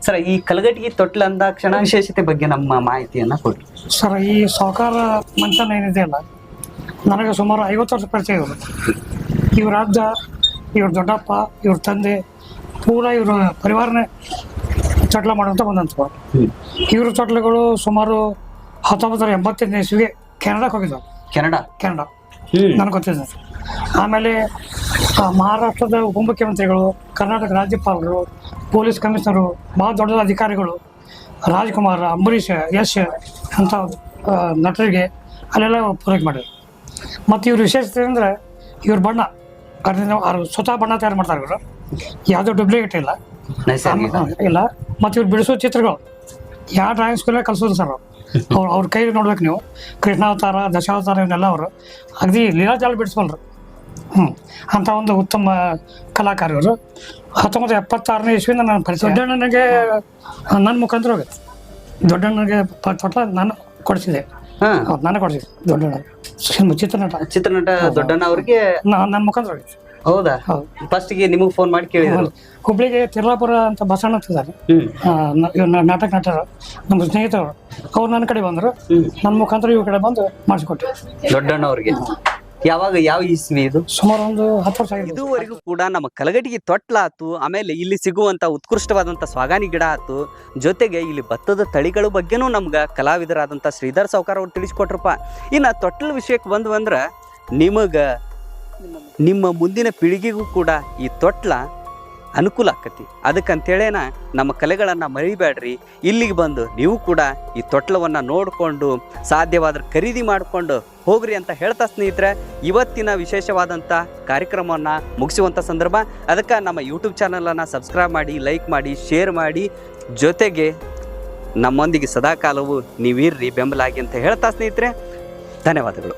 Speaker 2: ಸರ್, ಈ ಕಲಗಟಿಗೆ ತೊಟ್ಟಿಲ ಅಂದಾಕ್ಷಣ ವಿಶೇಷತೆ ಬಗ್ಗೆ ನಮ್ಮ ಮಾಹಿತಿಯನ್ನ ಕೊಡಿ
Speaker 3: ಸರ್. ಈ ಸಾಹುಕಾರ ಮನುಷ್ಯನ ಏನಿದೆ ಅಲ್ಲ, ನನಗೆ ಸುಮಾರು 50 ವರ್ಷ ಪರಿಚಯ ಇವರು. ಇವ್ರ ಅಜ್ಜ, ಇವ್ರ ದೊಡ್ಡಪ್ಪ, ಇವ್ರ ತಂದೆ, ಪೂರ ಇವ್ರ ಪರಿವಾರನೇ ಚಟ್ಲ ಮಾಡುವಂತ ಬಂದಂತ. ಇವ್ರ ಚಟ್ಲಗಳು ಸುಮಾರು 1985ನೇ ಇಸ್ವಿಗೆ ಕೆನಡಾಕ್ಕೆ ಹೋಗಿದ್ದಾವೆ. ಕೆನಡಾ ನನಗೆ ಗೊತ್ತಿದೆ. ಆಮೇಲೆ ಮಹಾರಾಷ್ಟ್ರದ ಉಪಮುಖ್ಯಮಂತ್ರಿಗಳು, ಕರ್ನಾಟಕ ರಾಜ್ಯಪಾಲರು, ಪೊಲೀಸ್ ಕಮಿಷನರು, ಭಾಳ ದೊಡ್ಡ ಅಧಿಕಾರಿಗಳು, ರಾಜ್ಕುಮಾರ್, ಅಂಬರೀಷ್, ಯಶ್ ಅಂತ ನಟರಿಗೆ ಅಲ್ಲೆಲ್ಲ ಪೂರೈಕೆ ಮಾಡಿದ್ರು. ಮತ್ತು ಇವ್ರ ವಿಶೇಷತೆ ಅಂದರೆ ಇವ್ರ ಬಣ್ಣ ಸ್ವತಃ ಬಣ್ಣ ತಯಾರು ಮಾಡ್ತಾರೆ ಇವರು. ಯಾವುದೋ ಡೂಪ್ಲಿಕೇಟ್ ಇಲ್ಲ. ಮತ್ತು ಇವ್ರು ಬಿಡಿಸೋ ಚಿತ್ರಗಳು ಯಾವ ಡ್ರಾಯಿಂಗ್ ಸ್ಕೂಲೇ ಕಲಿಸೋದು ಸರ್. ಅವ್ರ ಕೈ ನೋಡ್ಬೇಕು ನೀವು. ಕೃಷ್ಣಾವತಾರ, ದಶಾವತಾರ ಇವನ್ನೆಲ್ಲ ಅವರು ಅಗದಿ ಲೀಲಾಜಾಲ ಬಿಡಿಸ್ಬಲ್ರು. ಅಂತ ಒಂದು ಉತ್ತಮ ಕಲಾಕಾರ ಇವರು. 1976ನೇ ಇಸ್ವಿಯಿಂದ ನಾನು ಪರಿಚಯ. ದೊಡ್ಡಣ್ಣನಿಗೆ ನನ್ನ ಮುಖಾಂತರ ಹೋಗುತ್ತೆ. ದೊಡ್ಡಣ್ಣನಿಗೆ ತೊಟ್ಲ ನಾನು ಕೊಡಿಸಿದೆ. ನಾನೇ ಕೊಡಿಸಿದೆ ದೊಡ್ಡಣ್ಣ.
Speaker 2: ಚಿತ್ರನಟ ದೊಡ್ಡಣ್ಣ ಅವ್ರಿಗೆ
Speaker 3: ನನ್ನ ಮುಖಾಂತರ ಹೋಗಿತ್ತು.
Speaker 2: ಹೌದಾ? ಫಸ್ಟಿಗೆ ನಿಮಗೆ ಫೋನ್ ಮಾಡಿ ಕೇಳಿದ್ರು.
Speaker 3: ಹುಬ್ಳಿಗೆ ತಿರ್ಲಾಪುರ ಅಂತ ಬಸಣ್ಣ ಅಂತಿದ್ದಾರೆ, ನಾಟಕ ನಟರು, ನಮ್ಮ ಸ್ನೇಹಿತರು. ಅವ್ರು ನನ್ನ ಕಡೆ ಬಂದರು. ನನ್ನ ಮುಖಾಂತರ ಇವ್ರ ಕಡೆ ಬಂದು ಮಾಡಿಸ್ಕೊಟ್ಟೆ
Speaker 2: ದೊಡ್ಡಣ್ಣ ಅವ್ರಿಗೆ. ಯಾವಾಗ, ಯಾವ ಇಸ್ವಿ ಇದು?
Speaker 3: ಸುಮಾರು ಒಂದು 10 ವರ್ಷ ಆಗಿದೆ.
Speaker 2: ಇದುವರೆಗೂ ಕೂಡ ನಮ್ಮ ಕಲಗಟಿಗೆ ತೊಟ್ಲಾತು, ಆಮೇಲೆ ಇಲ್ಲಿ ಸಿಗುವಂತ ಉತ್ಕೃಷ್ಟವಾದಂತ ಸ್ವಾಗಾನಿ ಗಿಡ ಆತು, ಜೊತೆಗೆ ಇಲ್ಲಿ ಭತ್ತದ ತಳಿಗಳ ಬಗ್ಗೆನೂ ನಮ್ಗೆ ಕಲಾವಿದರಾದಂಥ ಶ್ರೀಧರ್ ಸಾವ್ಕಾರ ಅವ್ರು ತಿಳಿಸ್ಕೊಟ್ರಪ್ಪ. ಇನ್ನು ತೊಟ್ಲ ವಿಷಯಕ್ಕೆ ಬಂದ್ವು ಅಂದ್ರೆ ನಿಮ್ಮ ಮುಂದಿನ ಪೀಳಿಗೆಗೂ ಕೂಡ ಈ ತೊಟ್ಲ ಅನುಕೂಲ ಆಕತಿ. ಅದಕ್ಕಂತೇಳೇನ ನಮ್ಮ ಕಲೆಗಳನ್ನು ಮರಿಬೇಡ್ರಿ, ಇಲ್ಲಿಗೆ ಬಂದು ನೀವು ಕೂಡ ಈ ತೊಟ್ಲವನ್ನು ನೋಡಿಕೊಂಡು ಸಾಧ್ಯವಾದ್ರೆ ಖರೀದಿ ಮಾಡಿಕೊಂಡು ಹೋಗ್ರಿ ಅಂತ ಹೇಳ್ತಾ ಸ್ನೇಹಿತರೆ, ಇವತ್ತಿನ ವಿಶೇಷವಾದಂಥ ಕಾರ್ಯಕ್ರಮವನ್ನು ಮುಗಿಸುವಂಥ ಸಂದರ್ಭ. ಅದಕ್ಕೆ ನಮ್ಮ ಯೂಟ್ಯೂಬ್ ಚಾನಲನ್ನು ಸಬ್ಸ್ಕ್ರೈಬ್ ಮಾಡಿ, ಲೈಕ್ ಮಾಡಿ, ಶೇರ್ ಮಾಡಿ, ಜೊತೆಗೆ ನಮ್ಮೊಂದಿಗೆ ಸದಾಕಾಲವು ನೀವಿರ್ರಿ, ಬೆಂಬಲಾಗಿ ಅಂತ ಹೇಳ್ತಾ ಸ್ನೇಹಿತರೆ, ಧನ್ಯವಾದಗಳು.